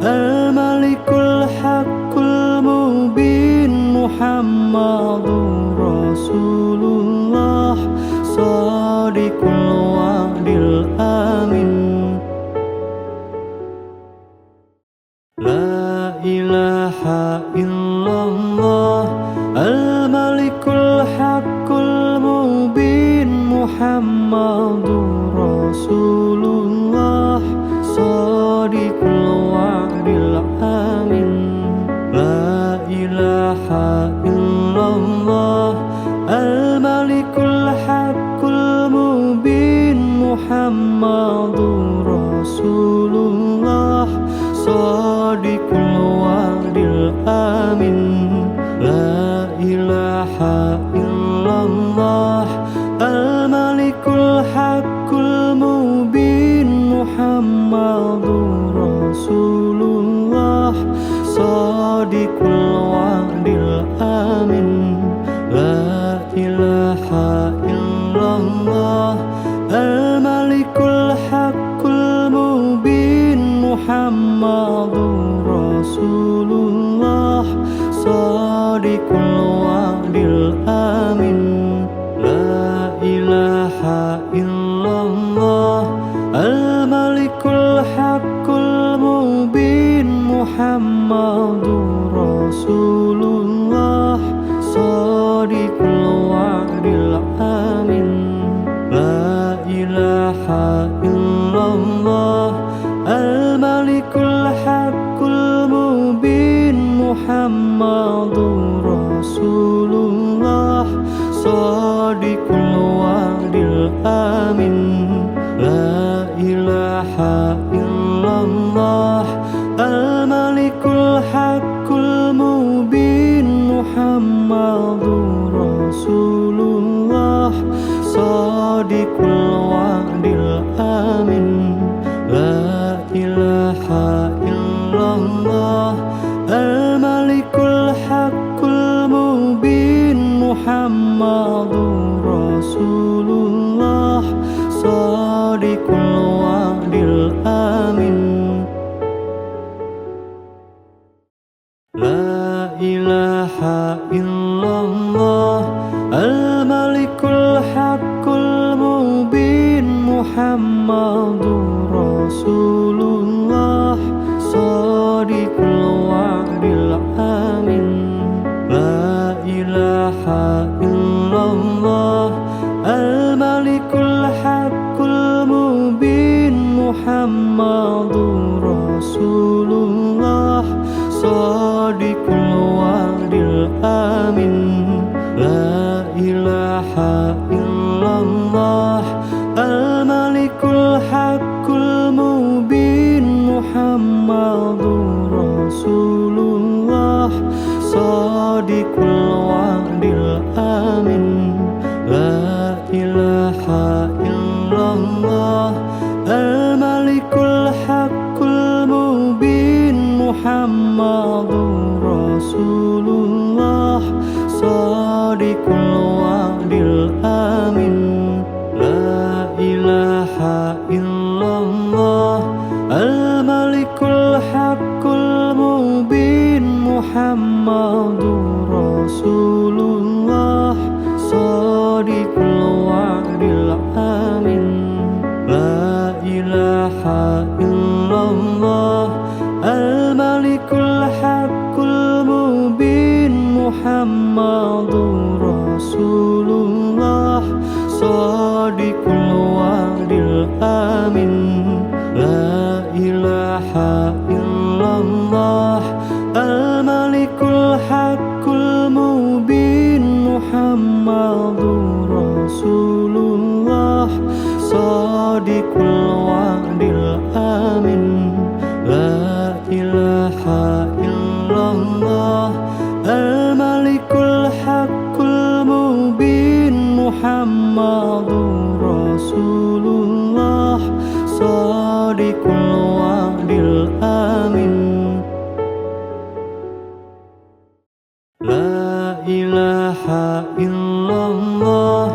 al-malikul haqqul mubin. Muhammadur Rasulullah Shadiqul wa'dil amin. La ilaha illallah الحق المبين محمد رسول الله صادق الوعد الأمين لا إله إلا الله الملك الحق المبين محمد رسول الله صادق الوعد الأمين لا إله إلا الله الملك الحق المبين محمد رسول الله صادق الوعد الأمين لا إله إلا الله الملك الحق المبين محمد رسول الله صادق الوعد الأمين لا إله إلا الله الملك الحق المبين محمد رسول الله صادق الوعد الأمين لا إله إلا الله الملك الحق المبين محمد رسول الله صادق الوعد الأمين لا إله إلا الله الملك الحق المبين محمد رسول الله صادق الوعد الأمين لا إله إلا الله الملك الحق المبين محمد رسول الله صادق الوعد الأمين لا إله إلا الله الملك الحق المبين محمد رسول الله صادق الوعد الأمين لا إله إلا الله الملك الحق المبين محمد رسول الله صادق الوعد الأمين لا إله إلا الله الملك الحق المبين محمد رسول الله صادق الوعد الأمين لا إله إلا الله الملك الحق المبين محمد رسول الله صادق الوعد الأمين لا إله إلا الله الملك الحق المبين محمد رسول الله صادق الوعد الأمين لا إله إلا الله الملك الحق المبين محمد رسول الله صادق الوعد الأمين لا إله إلا الله الملك الحق المبين محمد رسول الله صادق الوعد الأمين لا إله إلا الله الملك الحق المبين محمد رسول الله صادق الوعد الأمين لا إله إلا الله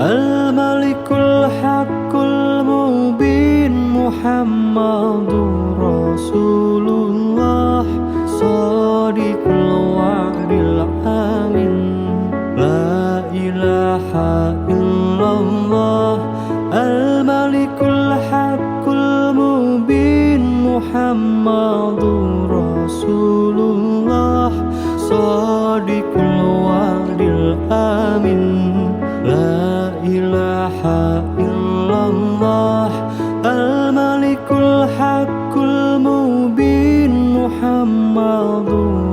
الملك الحق المبين محمد رسول الله صادق الوعد الأمين لا إله إلا الله الملك الحق المبين محمد رسول الله صادق الوعد الأمين الآمن لا إله إلا الله الملك الحق المبين محمد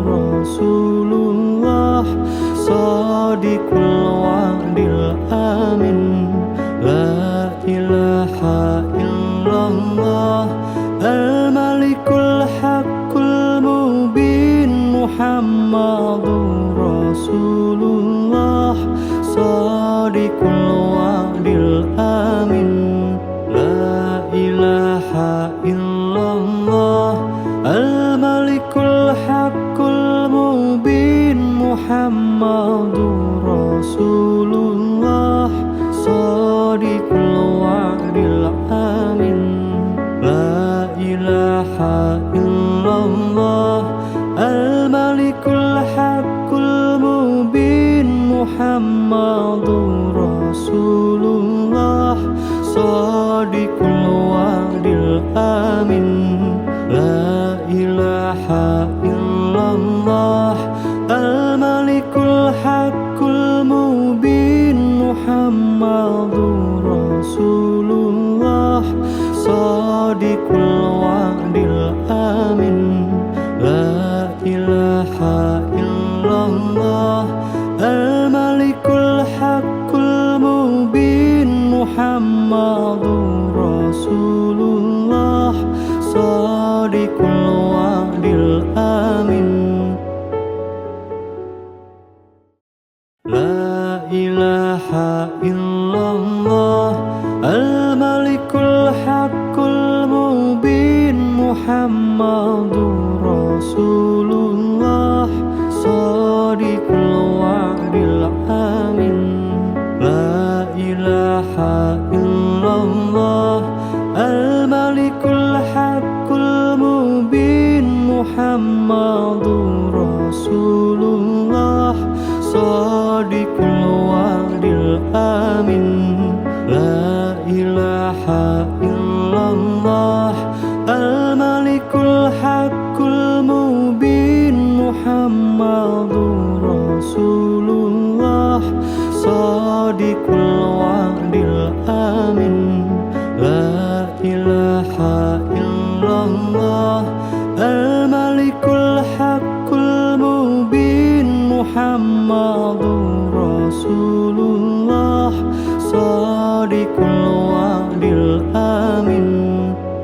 رسول الله صادق الوعد الآمن لا إله إلا الله الملك الحق المبين محمد رسول الله صادق الوعد الآمن لا إله إلا الله الملك الحق المبين محمد رسول الله صادق الوعد الآمن لا إله إلا الله الملك الحق المبين محمد رسول الله صادق الوعد الآمن لا إله إلا الله الملك الحق المبين محمد رسول الله صادق الوعد الآمن لا إله إلا الله الملك الحق المبين محمد رسول الله صادق الوعد الآمن لا إله إلا الله الملك الحق المبين محمد رسول الله صادق الوعد الآمن لا إله إلا الله الملك الحق المبين محمد رسول الله صادق الوعد الآمن لا إله إلا الله الملك الحق المبين محمد رسول الله صادق الوعد الآمن لا إله إلا الله الملك الحق المبين محمد رسول الله صادق الوعد الآمن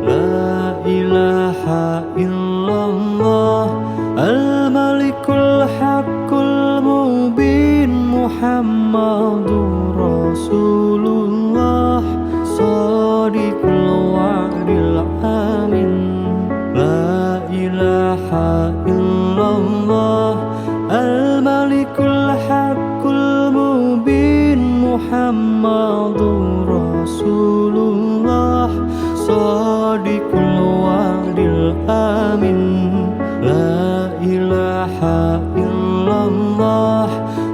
لا إله إلا الله الملك الحق المبين محمد رسول الله صادق الوعد الآمن لا إله إلا الله الملك الحق المبين محمد رسول الله صادق الوعد الآمن لا إله إلا الله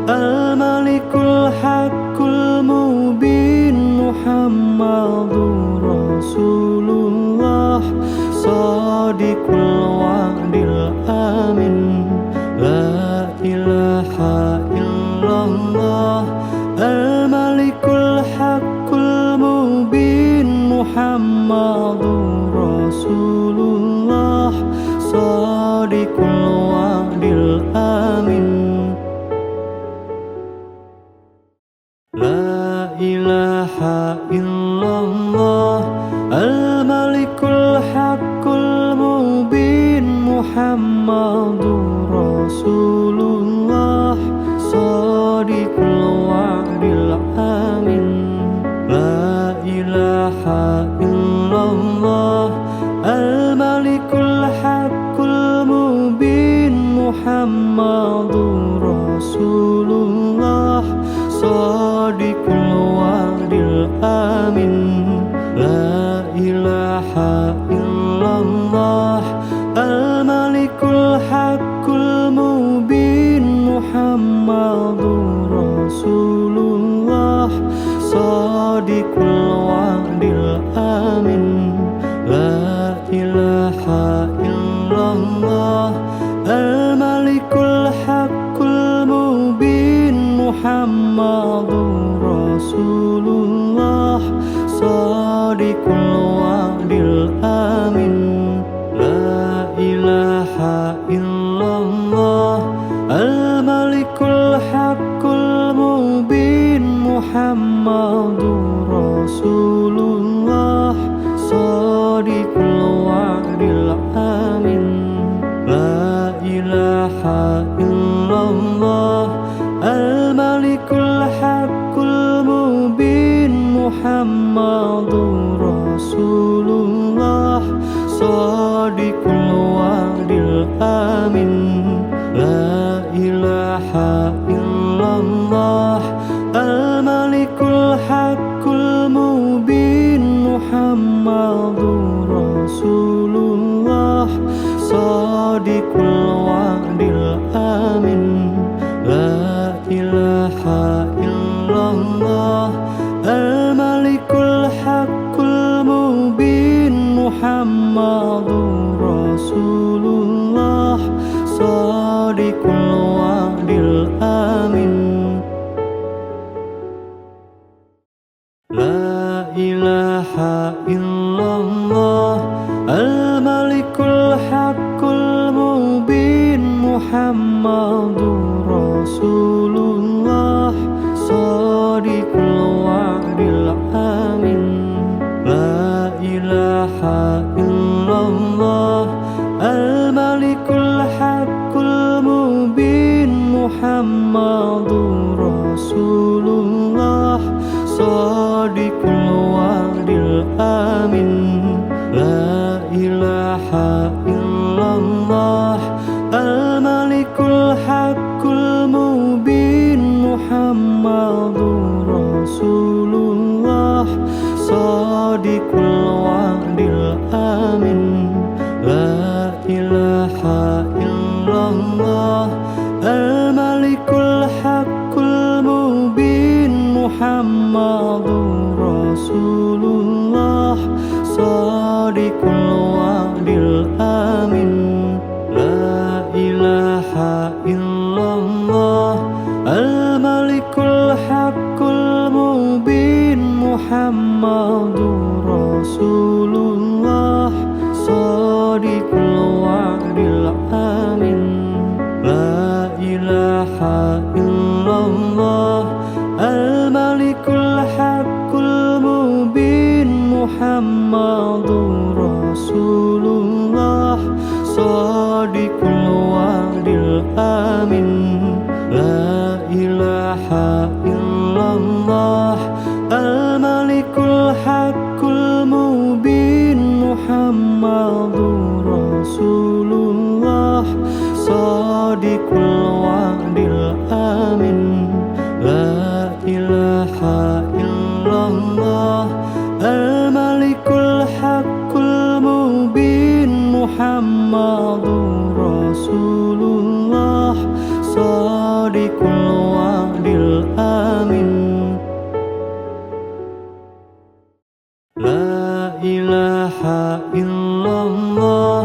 الملك الحق المبين محمد رسول الله صادق الوعد الآمن لا إله إلا الله الملك الحق المبين محمد رسول الله صادق الوعد الآمن لا إله إلا الله الملك الحق المبين محمد رسول الله صادق الوعد الآمن لا إله إلا الله الملك الحق المبين محمد رسول الله صادق الوعد الآمن لا إله إلا الله الملك الحق المبين محمد رسول الله صادق الوعد الآمن لا إله إلا الله الملك الحق المبين Muhammadur Rasulullah Shadiqul wa'dil amin. La ilaha illallah Al-Malikul Haqqul Mubin Muhammadur Rasulullah Shadiqul wa'dil amin. La ilaha illallah Al-Malikul Haqqul Mubin Muhammadur Rasulullah Shadiqul wa'dil amin. La ilaha illallah Al-Malikul Haqqul Mubin Muhammadur Rasulullah Shadiqul wa'dil amin. La ilaha illallah Al-Malikul Haqqul Mubin Muhammadur Rasulullah Shadiqul wa'dil amin. La ilaha illallah Al-Malikul Haqqul Mubin Muhammadur Rasulullah Shadiqul wa'dil amin. La ilaha illallah Al-Malikul Haqqul Mubin Muhammadur Rasulullah Shadiqul wa'dil amin. La ilaha illallah Al-Malikul Haqqul Mubin Muhammadur Rasulullah Shadiqul wa'dil amin. La ilaha illallah Al-Malikul Haqqul Mubin Muhammadur Rasulullah Shadiqul wa'dil amin. La ilaha illallah Al-Malikul Haqqul Mubin Muhammadur Rasulullah Shadiqul wa'dil amin. La ilaha illallah Al-Malikul Haqqul Mubin Muhammadur Rasulullah Shadiqul wa'dil amin. La ilaha illallah Al-Malikul Haqqul Mubin Muhammadur Rasulullah Shadiqul wa'dil amin. La ilaha illallah Al-Malikul Haqqul Mubin Muhammadur Rasulullah Shadiqul wa'dil amin. La ilaha illallah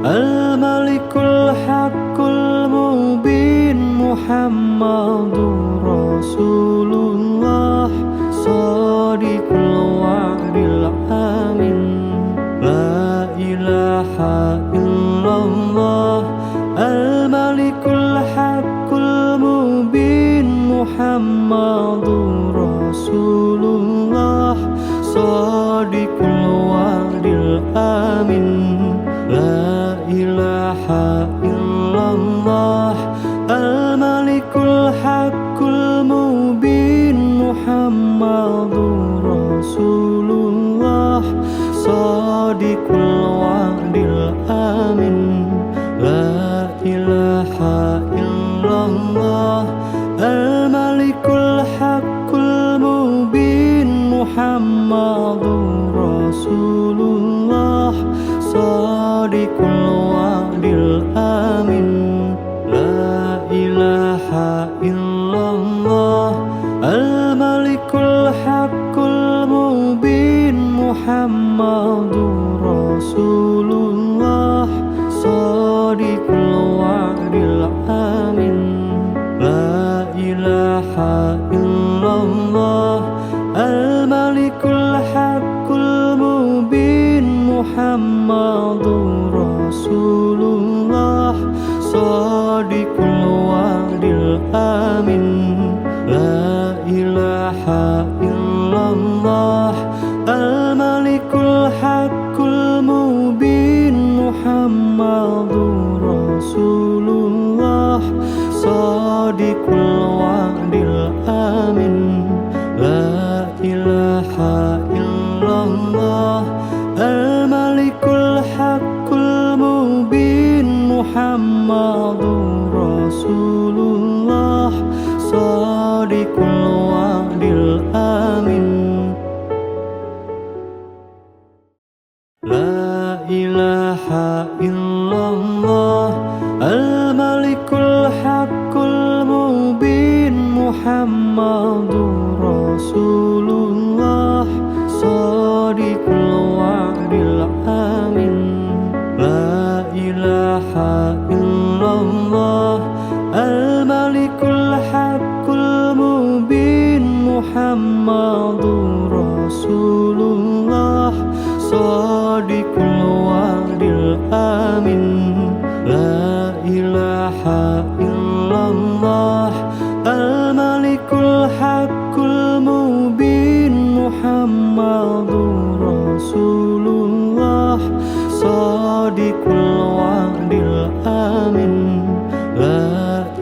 Al-Malikul Haqqul Mubin Muhammadur Rasulullah Shadiqul wa'dil amin. La ilaha illallah Al-Malikul Haqqul Mubin Muhammadur Rasulullah Shadiqul wa'dil amin. La ilaha illallah Al-Malikul Haqqul Mubin Muhammadur Rasulullah Shadiqul wa'dil amin. La ilaha illallah Al-Malikul Haqqul Mubin Muhammadur Rasulullah Shadiqul wa'dil amin. La ilaha illallah Al-Malikul Haqqul Mubin Muhammadur Rasulullah Shadiqul wa'dil amin. La ilaha ilaha illallah al-malikul haqqul mubin Muhammadur Rasulullah shadiqul wa'dil amin la ilaha illallah al-malikul haqqul mubin Muhammadur Rasulullah shadiqul wa'dil amin la ilaha illallah al-malikul haqqul mubin Muhammadur Rasulullah shadiqul wa'dil amin la ilaha illallah al-malikul haqqul mubin Muhammadur Rasulullah shadiqul wa'dil amin la ilaha illallah al-malikul haqqul mubin Muhammadur Rasulullah shadiqul wa'dil amin la ilaha illallah al-malikul haqqul mubin Muhammadur Rasulullah shadiqul wa'dil amin la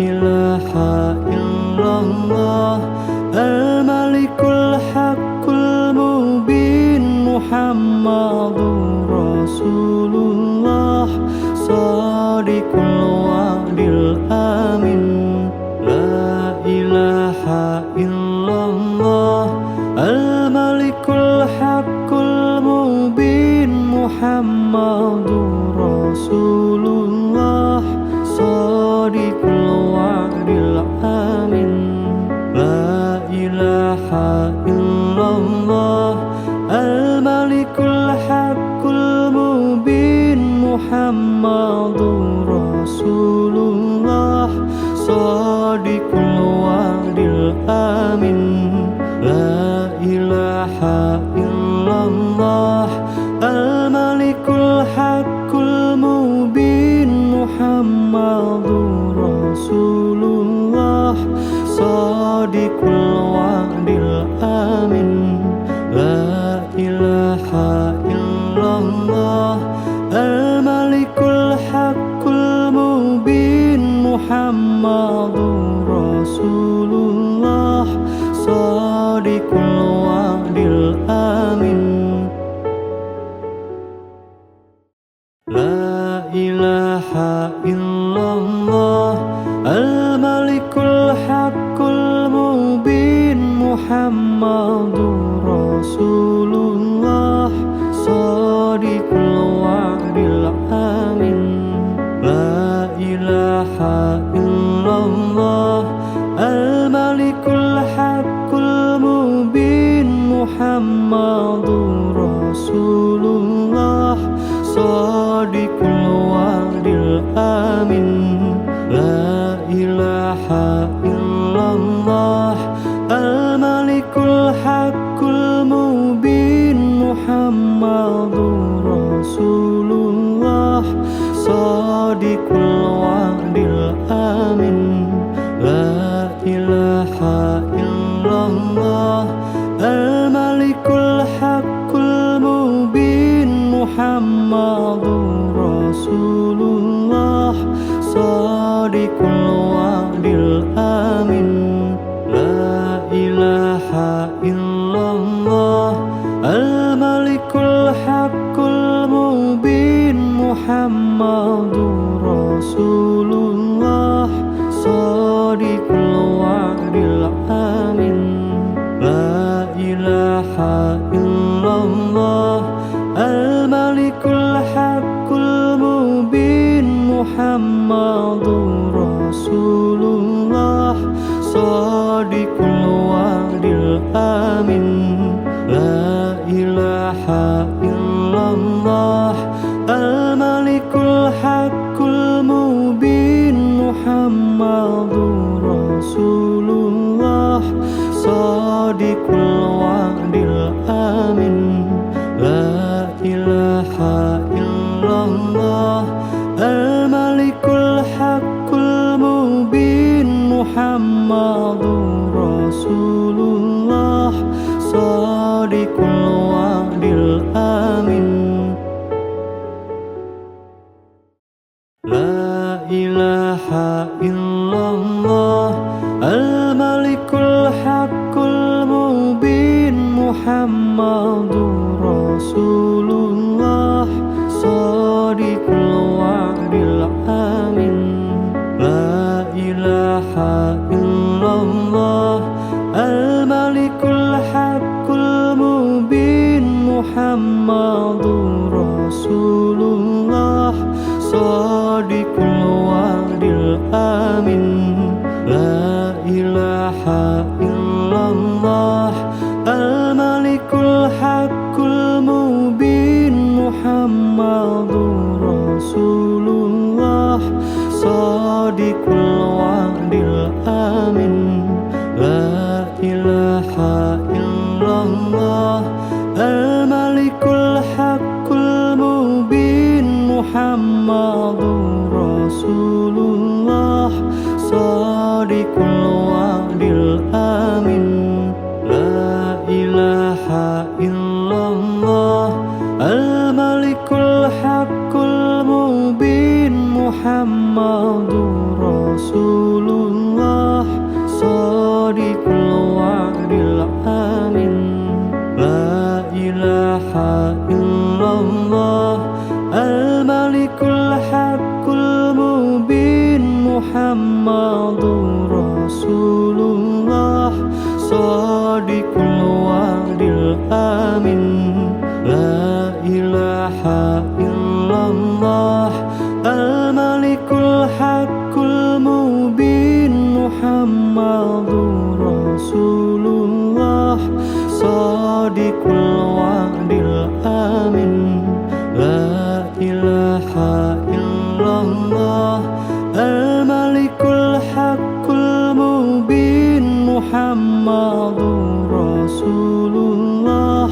ilaha illallah al-malikul haqqul mubin Muhammadur Rasulullah shadiqul wa'dil amin la ilaha illallah al-malikul haqqul mubin Muhammadur Rasulullah shadiqul wa'dil amin la ilaha illallah al-malikul haqqul mubin Muhammadur Rasulullah shadiqul wa'dil amin la ilaha illallah al-malikul haqqul mubin Muhammadur Rasulullah shadiqul wa'dil amin la ilaha illallah al-malikul haqqul mubin Muhammadur Rasulullah shadiqul wa'dil amin la ilaha illallah al-malikul haqqul mubin Muhammadur Rasulullah shadiqul wa'dil amin la ilaha illallah al-malikul haqqul mubin Muhammadur Rasulullah shadiqul wa'dil amin la ilaha illallah al-malikul haqqul mubin Muhammadur Rasulullah shadiqul wa'dil amin la ilaha illallah al-malikul haqqul mubin Muhammadur Rasulullah shadiqul wa'dil amin la ilaha illallah al-malikul haqqul mubin Muhammadur Rasulullah shadiqul wa'dil amin la ilaha illallah al-malikul haqqul mubin Muhammadur Rasulullah shadiqul wa'dil amin la ilaha illallah al-malikul haqqul mubin Muhammadur Rasulullah Shadiqul wa'dil amin. La ilaha illallah al-malikul haqqul mubin. Muhammadur Rasulullah Shadiqul wa'dil amin. La ilaha illallah al-malikul haqqul mubin. Muhammadur Rasulullah Shadiqul wa'dil amin. La ilaha illallah al-malikul haqqul mubin. Muhammadur Rasulullah Shadiqul wa'dil amin. La ilaha illallah al-malikul haqqul mubin. Muhammadur Rasulullah Shadiqul wa'dil amin. La ilaha illallah al-malikul haqqul mubin. Muhammadur Rasulullah Shadiqul wa'dil amin. La ilaha illallah al-malikul haqqul mubin. Muhammadur Rasulullah Shadiqul wa'dil amin. La ilaha illallah al-malikul haqqul mubin. Muhammadur Rasulullah Shadiqul wa'dil amin. La ilaha illallah al-malikul haqqul mubin. Muhammadur Rasulullah Shadiqul wa'dil amin. La ilaha illallah al-malikul haqqul mubin. Muhammadur Rasulullah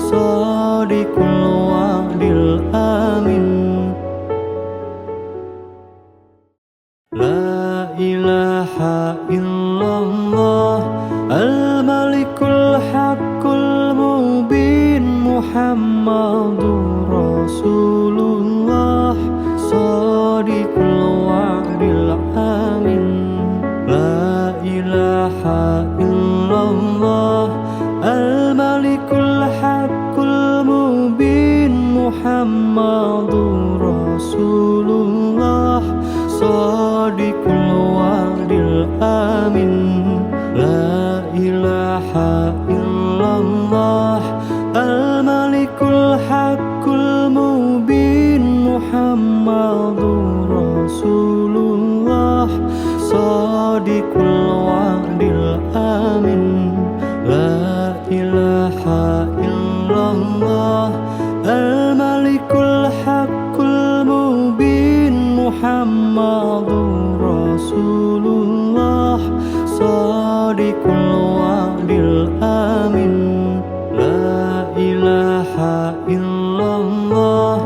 Shadiqul wa'dil amin. La ilaha illallah al-malikul haqqul mubin. Muhammadur Rasulullah Shadiqul wa'dil amin. La ilaha illallah al-malikul haqqul mubin. Muhammadur Rasulullah Shadiqul wa'dil amin. La ilaha illallah al-malikul haqqul mubin. Muhammadur Rasulullah Shadiqul wa'dil amin. La ilaha illallah al-malikul haqqul mubin. Muhammadur Rasulullah Shadiqul wa'dil amin. La ilaha illallah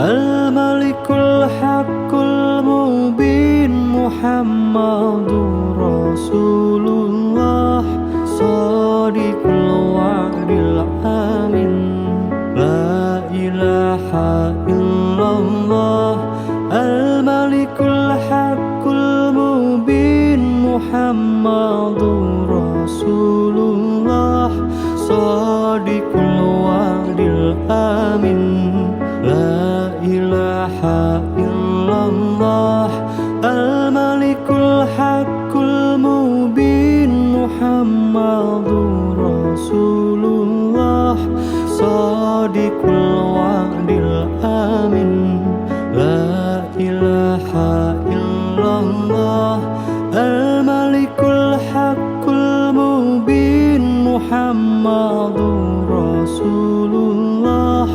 al-malikul haqqul mubin. Muhammadur Rasulullah Shadiqul wa'dil amin. La ilaha illallah al-malikul haqqul mubin. Muhammadur Rasulullah Shadiqul wa'dil amin. La ilaha illallah al-malikul haqqul mubin. Muhammadur Rasulullah Shadiqul wa'dil amin. La ilaha illallah al-malikul haqqul mubin. Muhammadur Rasulullah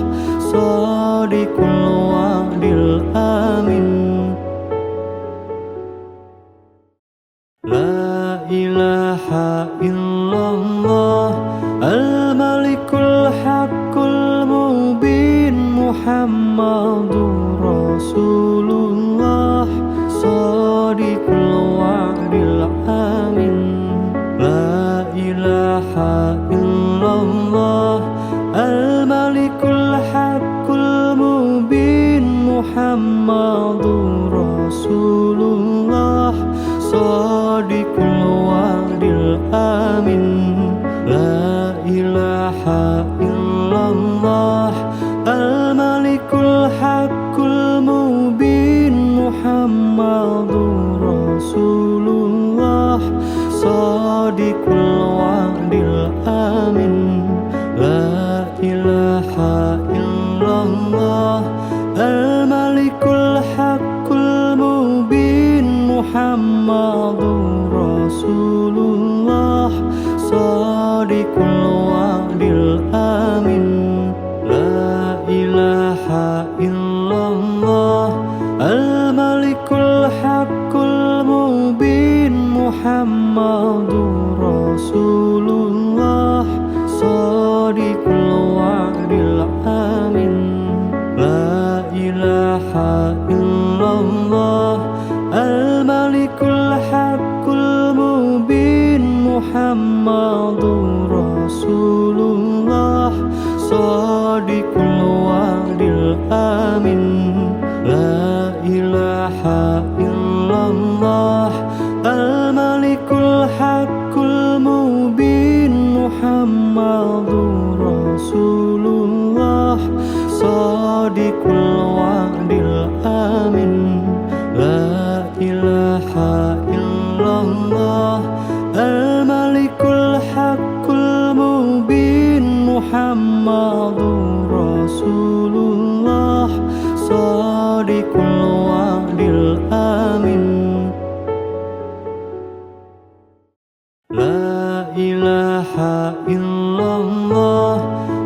Shadiqul wa'dil amin. La ilaha illallah illallah al-malikul haqqul mubin Muhammadur Rasulullah shadiqul wa'dil amin. La ilaha illallah al-malikul haqqul mubin Muhammadur Rasulullah shadiqul wa'dil amin. La ilaha illallah al-malikul haqqul mubin Muhammadur Rasulullah shadiqul wa'dil amin. La ilaha illallah al-malikul haqqul mubin Muhammadur Rasulullah shadiqul wa'dil amin. La ilaha illallah al-malikul haqqul mubin Muhammadur Rasulullah shadiqul wa'dil amin. La ilaha illallah al-malikul haqqul mubin Muhammadur Rasulullah shadiqul wa'dil amin. La ilaha illallah al-malikul haqqul mubin Muhammadur Rasulullah shadiqul wa'dil amin. La ilaha illallah al-malikul haqqul mubin Muhammadur Rasulullah shadiqul wa'dil amin. La ilaha illallah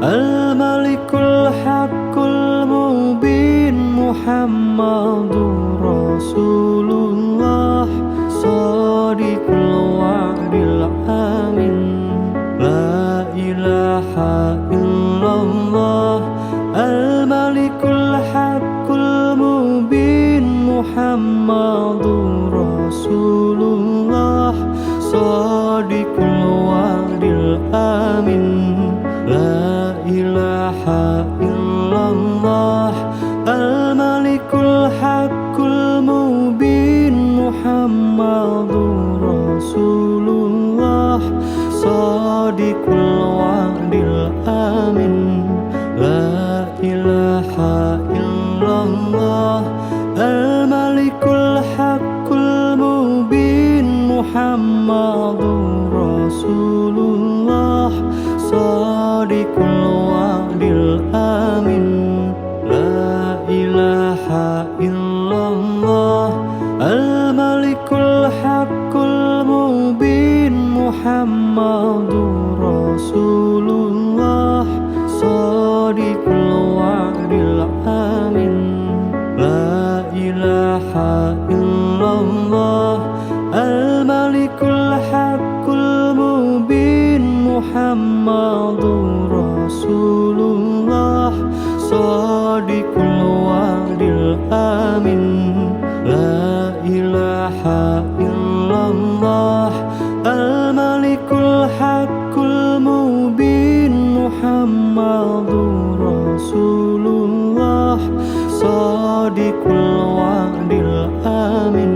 al-malikul haqqul mubin Muhammadur Rasulullah shadiqul wa'dil amin. La ilaha illallah al-malikul haqqul mubin Muhammadur Rasulullah shadiqul wa'dil amin. La ilaha illallah al-malikul haqqul mubin Muhammadur Rasulullah shadiqul wa'dil amin. La ilaha illallah al-malikul haqqul mubin Muhammadur Rasulullah shadiqul wa'dil amin. La ilaha illallah al-malikul haqqul mubin Muhammadur Rasulullah shadiqul wa'dil amin. La ilaha illallah al-malikul haqqul mubin Muhammadur Rasulullah shadiqul wa'dil amin. La ilaha illallah al-malikul haqqul mubin Muhammadur Rasulullah shadiqul wa'dil amin.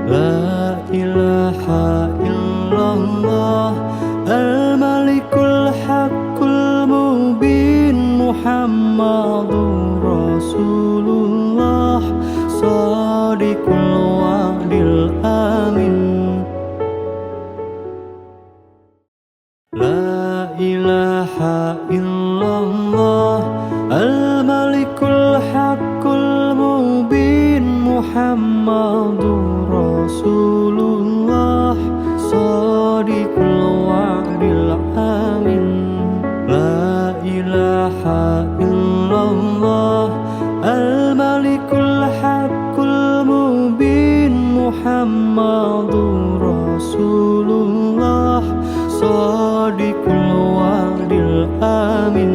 La ilaha illallah al-malikul haqqul mubin Muhammadur Rasulullah shadiqul wa'dil amin. La ilaha illallah al-malikul haqqul mubin Muhammadur Rasulullah shadiqul wa'dil amin. La ilaha illallah al-malikul haqqul mubin Muhammadur Rasulullah الآمن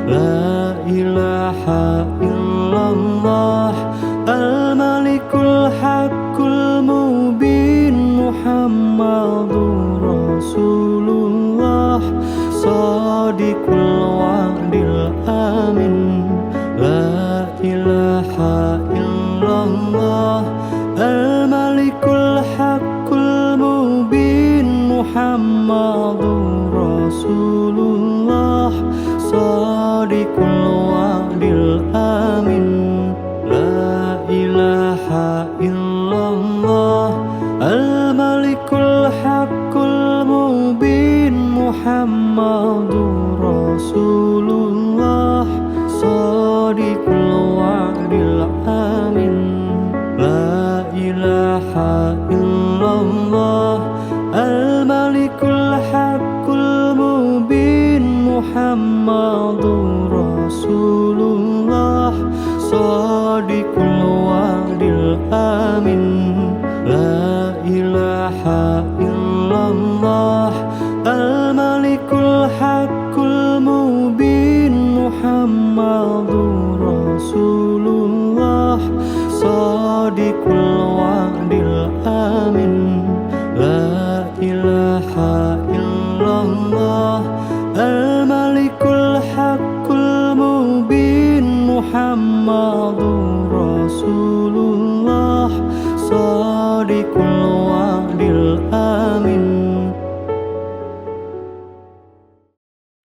لا إله إلا الله الملك الحق المبين محمد رسول الله صادق الوعد الآمن لا إله إلا الله الملك الحق المبين محمد رسول الله صادق الوعد الآمن لا إله إلا الله الملك الحق المبين محمد رسول الله صادق الوعد الآمن لا إله إلا الله الملك الحق المبين محمد رسول الله صادق الوعد الآمن لا إله إلا الله الملك الحق المبين محمد رسول الله صادق الوعد الآمن لا إله إلا الله الملك الحق المبين محمد رسول الله صادق الوعد الآمن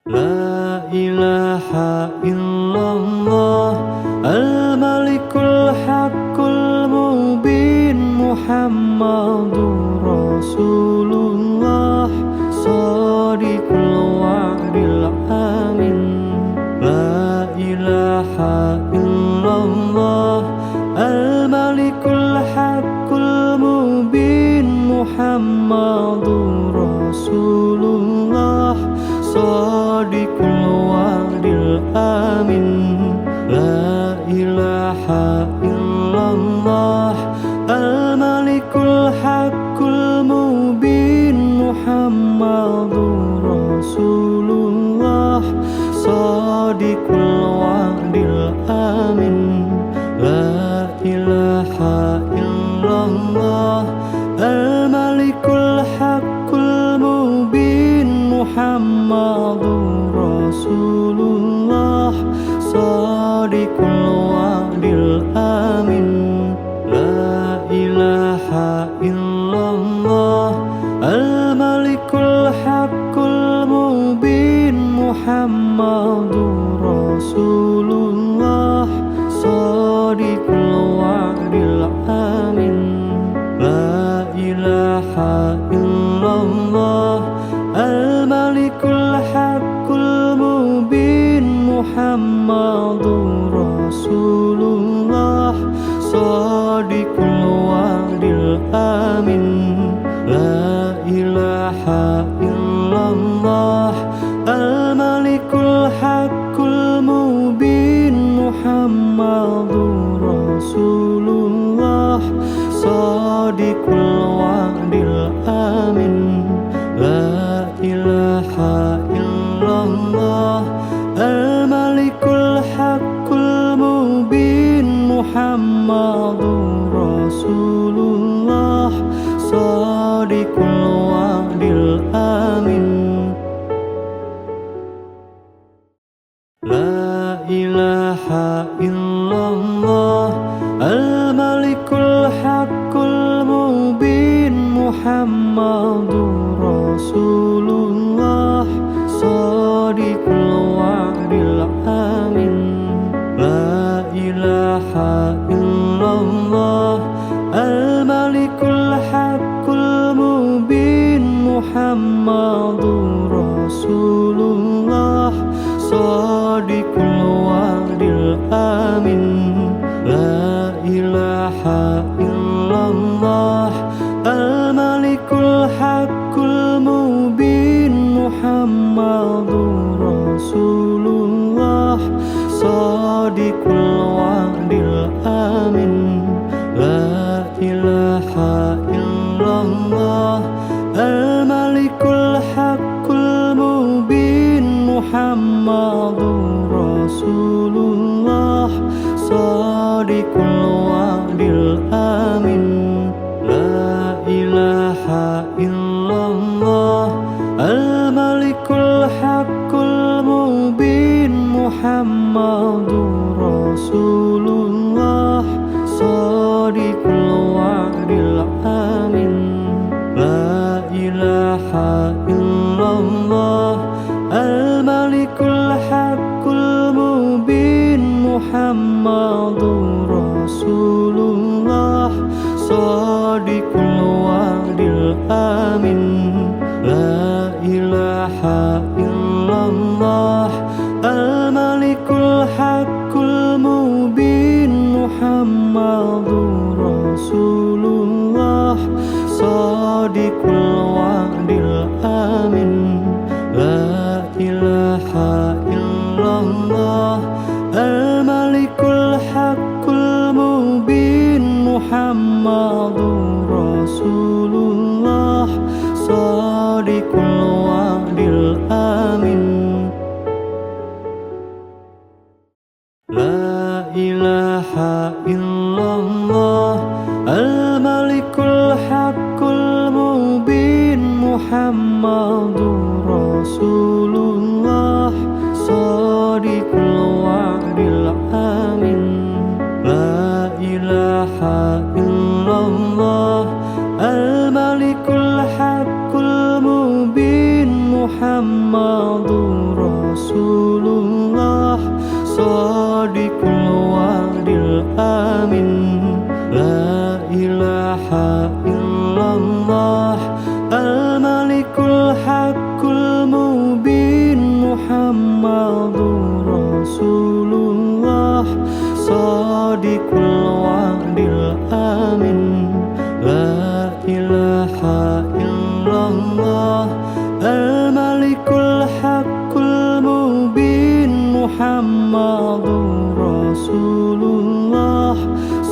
لا إله إلا الله الملك الحق المبين محمد رسول الله صادق الوعد الآمن لا إله إلا الله الملك الحق المبين محمد رسول الله صادق الوعد الآمن لا إله إلا الله الملك الحق المبين محمد رسول الله صادق الوعد الآمن لا إله إلا الله الملك الحق المبين محمد رسول الله صادق الوعد الآمن لا إله إلا الله الملك الحق المبين محمد رسول الله صادق الوعد الآمن لا إله إلا الله الملك الحق المبين محمد رسول الله صادق الوعد الآمن لا إله إلا الله الملك الحق المبين محمد رسول الله صادق الوعد الآمن لا إله إلا الله الملك الحق المبين محمد رسول الله صادق الوعد الآمن لا إله إلا الله الملك الحق المبين محمد رسول الله صادق الوعد الآمن لا إله إلا الله الملك الحق المبين محمد رسول الله صادق الوعد الآمن لا إله إلا الله الملك الحق المبين محمد رسول الله صادق الوعد الآمن لا إله إلا الله الملك الحق المبين محمد Muhammadur Rasulullah Shadiqul wa'dil amin. La ilaha illallah al-malikul haqqul mubin Muhammadur Rasulullah Shadiqul wa'dil amin. La ilaha illallah al-malikul haqqul mubin Muhammadur Rasulullah Shadiqul wa'dil amin. La ilaha illallah al-malikul haqqul mubin Muhammadur Rasulullah Shadiqul wa'dil amin. La ilaha illallah al-malikul haqqul mubin Muhammadur Rasulullah Shadiqul wa'dil amin. La ilaha illallah al-malikul haqqul mubin Muhammadur Rasulullah Shadiqul wa'dil amin. La ilaha illallah al-malikul haqqul mubin Muhammadur Rasulullah Shadiqul wa'dil amin. La ilaha illallah al-malikul haqqul mubin Muhammadur Rasulullah Shadiqul wa'dil amin. La ilaha illallah al-malikul haqqul mubin Muhammadur Rasulullah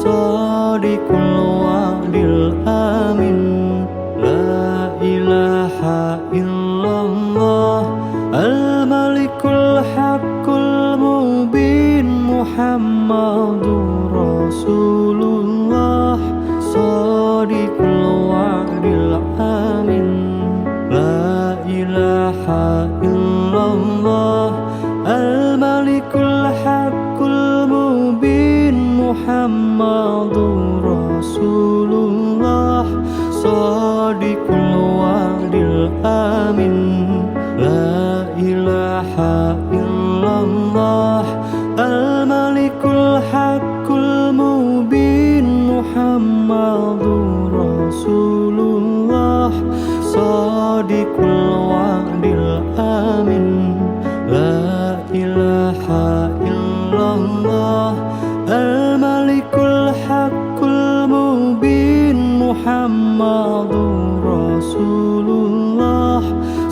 Shadiqul wa'dil amin. La ilaha illallah al-malikul haqqul mubin Muhammadur Rasulullah Shadiqul wa'dil amin. La ilaha illallah al-malikul haqqul mubin Muhammadur Rasulullah Shadiqul wa'dil amin. La ilaha illallah al-malikul haqqul mubin Muhammadur Rasulullah Shadiqul wa'dil amin. La ilaha illallah al-malikul haqqul mubin Muhammadur Rasulullah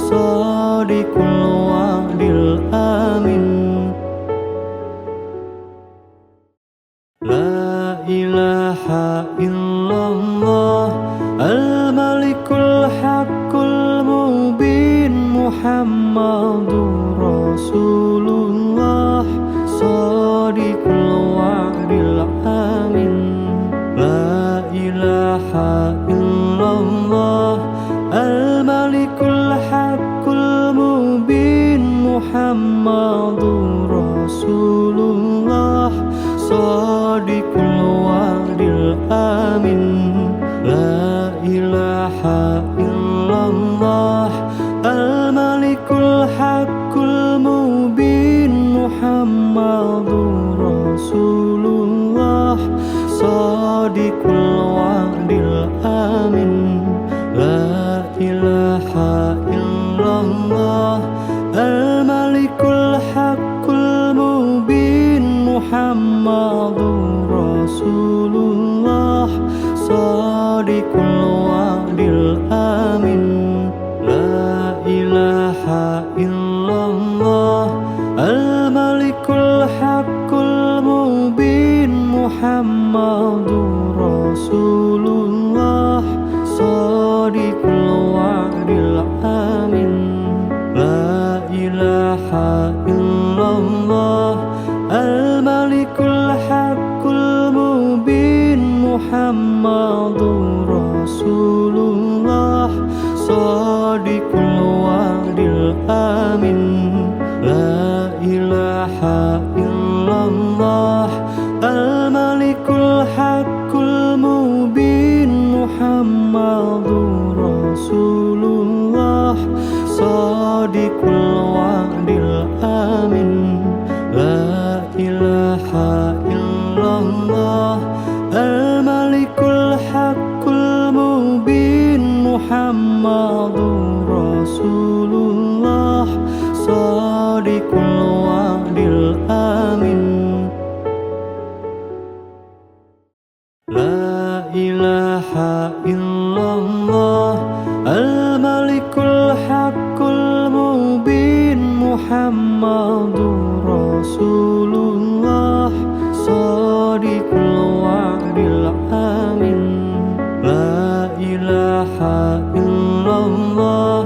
Shadiqul wa'dil amin. La ilaha illallah al-malikul haqqul mubin Muhammadur Rasulullah Shadiqul wa'dil amin. La ilaha illallah al-malikul haqqul mubin Muhammadur Rasulullah Shadiqul wa'dil amin. La ilaha illallah al-malikul haqqul mubin Muhammadur Rasulullah Shadiqul wa'dil amin. La ilaha illallah al-malikul haqqul mubin Muhammadur Rasulullah wa'dil amin. La ilaha illallah al-malikul haqqul mubin Muhammadur Rasulullah shadiqul wa'dil amin. La ilaha illallah al-malikul haqqul mubin Muhammadur Rasulullah shadiqul wa'dil amin. La ilaha illallah al-malikul haqqul mubin Muhammadur Rasulullah shadiqul wa'dil amin. La ilaha illallah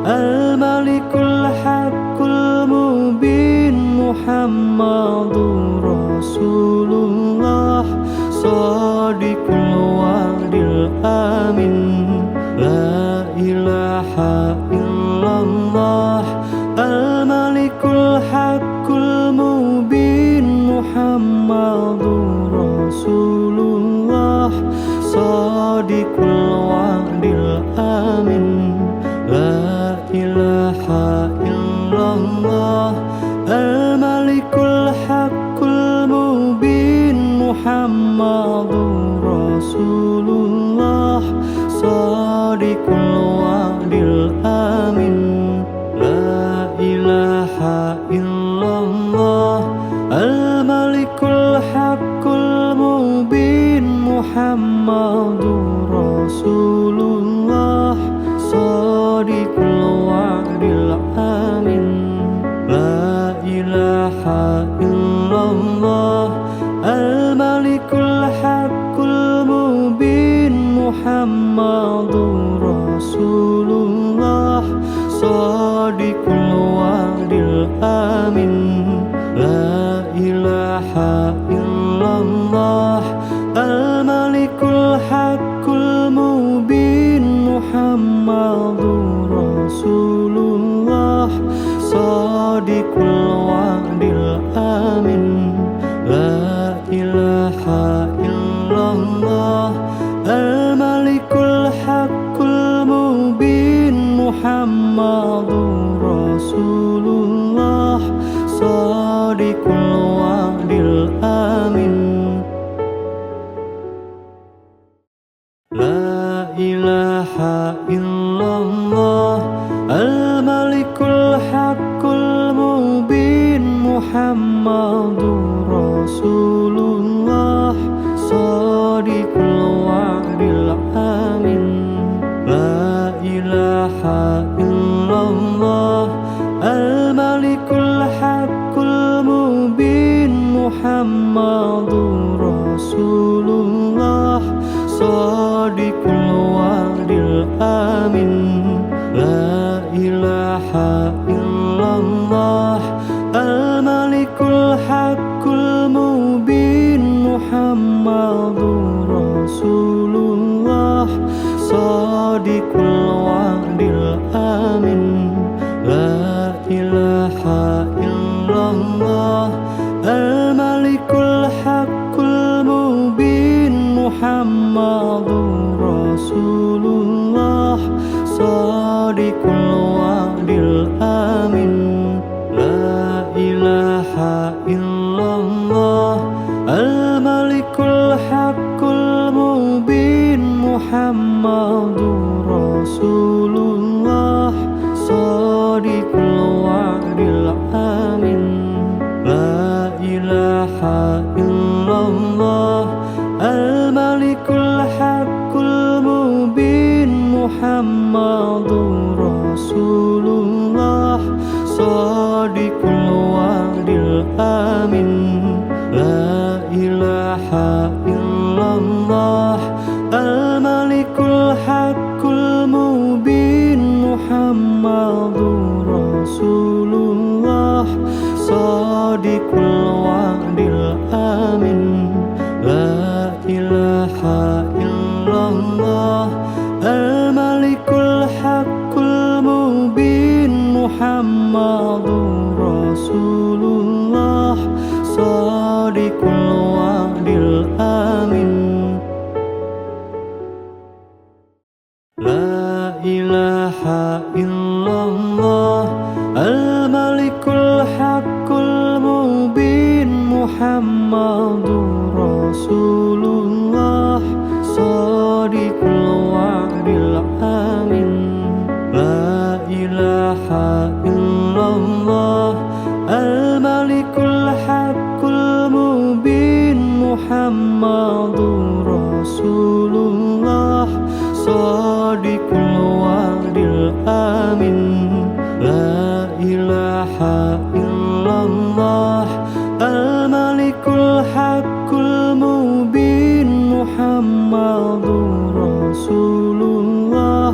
al-malikul haqqul mubin Muhammadur Rasulullah shadiqul wa'dil amin. La ilaha illallah al-malikul haqqul mubin Muhammadur Rasulullah shadiqul wa'dil amin. La ilaha illallah al-malikul haqqul mubin Muhammadur Rasulullah shadiqul wa'dil amin. La ilaha illallah al-malikul haqqul mubin Muhammadur Rasulullah shadiqul wa'dil amin. La ilaha illallah al-malikul haqqul mubin Muhammadur Rasulullah shadiqul wa'dil amin. La ilaha illallah al-malikul haqqul mubin Muhammadur Rasulullah shadiqul wa'dil amin. La ilaha illallah al-malikul haqqul mubin Muhammadur Rasulullah shadiqul wa'dil amin. La ilaha illallah al-malikul haqqul mubin Muhammadur Rasulullah shadiqul wa'dil amin. La ilaha illallah al-malikul haqqul mubin Muhammadur Rasulullah shadiqul wa'dil amin. La ilaha illallah al-malikul haqqul mubin Muhammadur Rasulullah shadiqul wa'dil amin. La ilaha illallah al-malikul haqqul mubin Muhammadur Rasulullah shadiqul wa'dil amin. La ilaha illallah al-malikul haqqul mubin Muhammadur Rasulullah shadiqul wa'dil amin. La ilaha illallah al-malikul haqqul mubin Muhammadur Rasulullah shadiqul wa'dil amin. La ilaha illallah al-malikul haqqul mubin Muhammadur Rasulullah shadiqul wa'dil amin. La ilaha illallah al-malikul haqqul mubin Muhammadur Rasulullah Shadiqul wa'dil amin. La ilaha illallah al-malikul haqqul mubin Muhammadur Rasulullah Shadiqul wa'dil amin. La ilaha illallah al-malikul haqqul mubin Muhammadur Rasulullah Shadiqul wa'dil amin. La ilaha illallah al-malikul haqqul mubin Muhammadur Rasulullah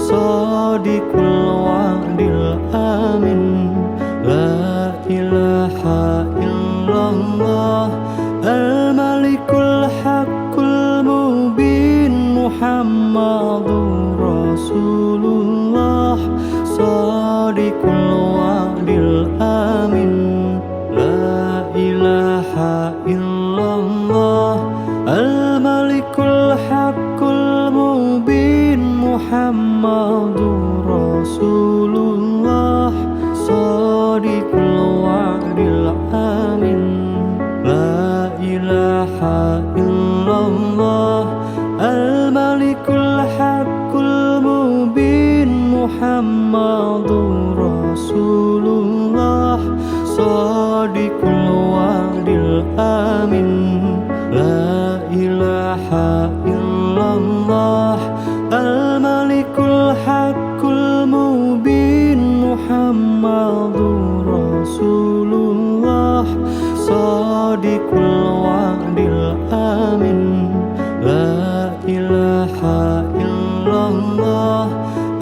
Shadiqul wa'dil amin. La ilaha illallah al-malikul haqqul mubin Muhammadur Rasulullah Shadiqul wa'dil amin. La ilaha illallah al-malikul haqqul mubin Muhammadur Rasulullah Shadiqul wa'dil amin. La ilaha illallah al-malikul haqqul mubin Muhammadur Rasulullah Shadiqul wa'dil amin. La ilaha illallah al-malikul haqqul mubin Muhammadur Rasulullah Shadiqul wa'dil amin. La ilaha illallah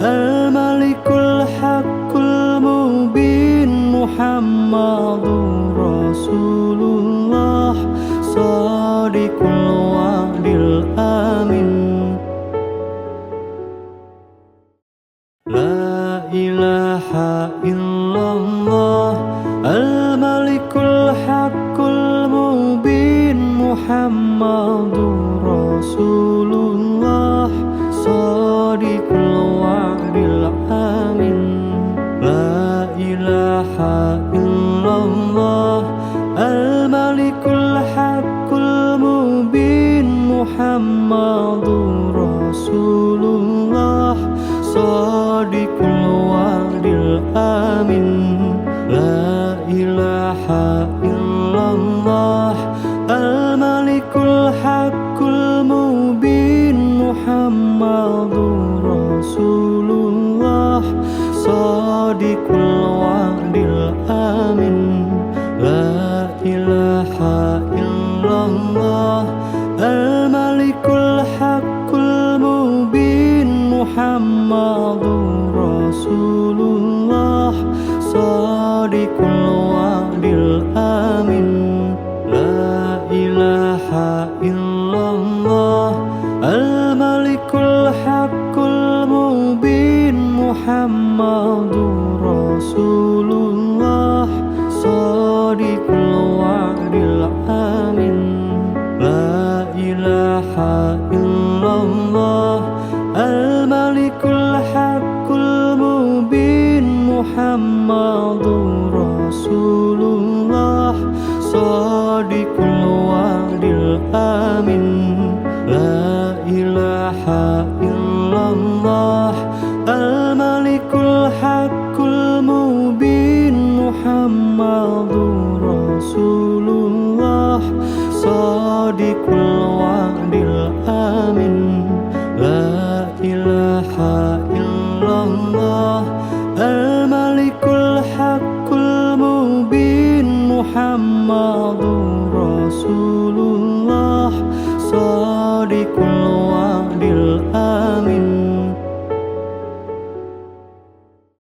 al-malikul haqqul mubin Muhammadur Rasulullah Shadiqul wa'dil amin. La ilaha illallah al-malikul haqqul mubin Muhammadur Rasulullah Shadiqul wa'dil amin. La ilaha illallah al-malikul haqqul mubin Muhammadur Rasulullah Shadiqul wa'dil amin. La ilaha illallah al-malikul haqqul mubin Muhammadur Rasulullah Shadiqul wa'dil amin. La ilaha illallah al-malikul haqqul mubin Muhammadur Rasulullah Shadiqul wa'dil amin. La ilaha illallah al-malikul haqqul mubin Muhammadur Rasulullah Shadiqul wa'dil amin. La ilaha illallah al-malikul haqqul mubin Muhammadur Rasulullah Shadiqul wa'dil amin. La ilaha illallah al-malikul haqqul mubin Muhammadur Rasulullah Shadiqul wa'dil amin. La ilaha illallah al-malikul haqqul mubin Muhammadur Rasulullah Shadiqul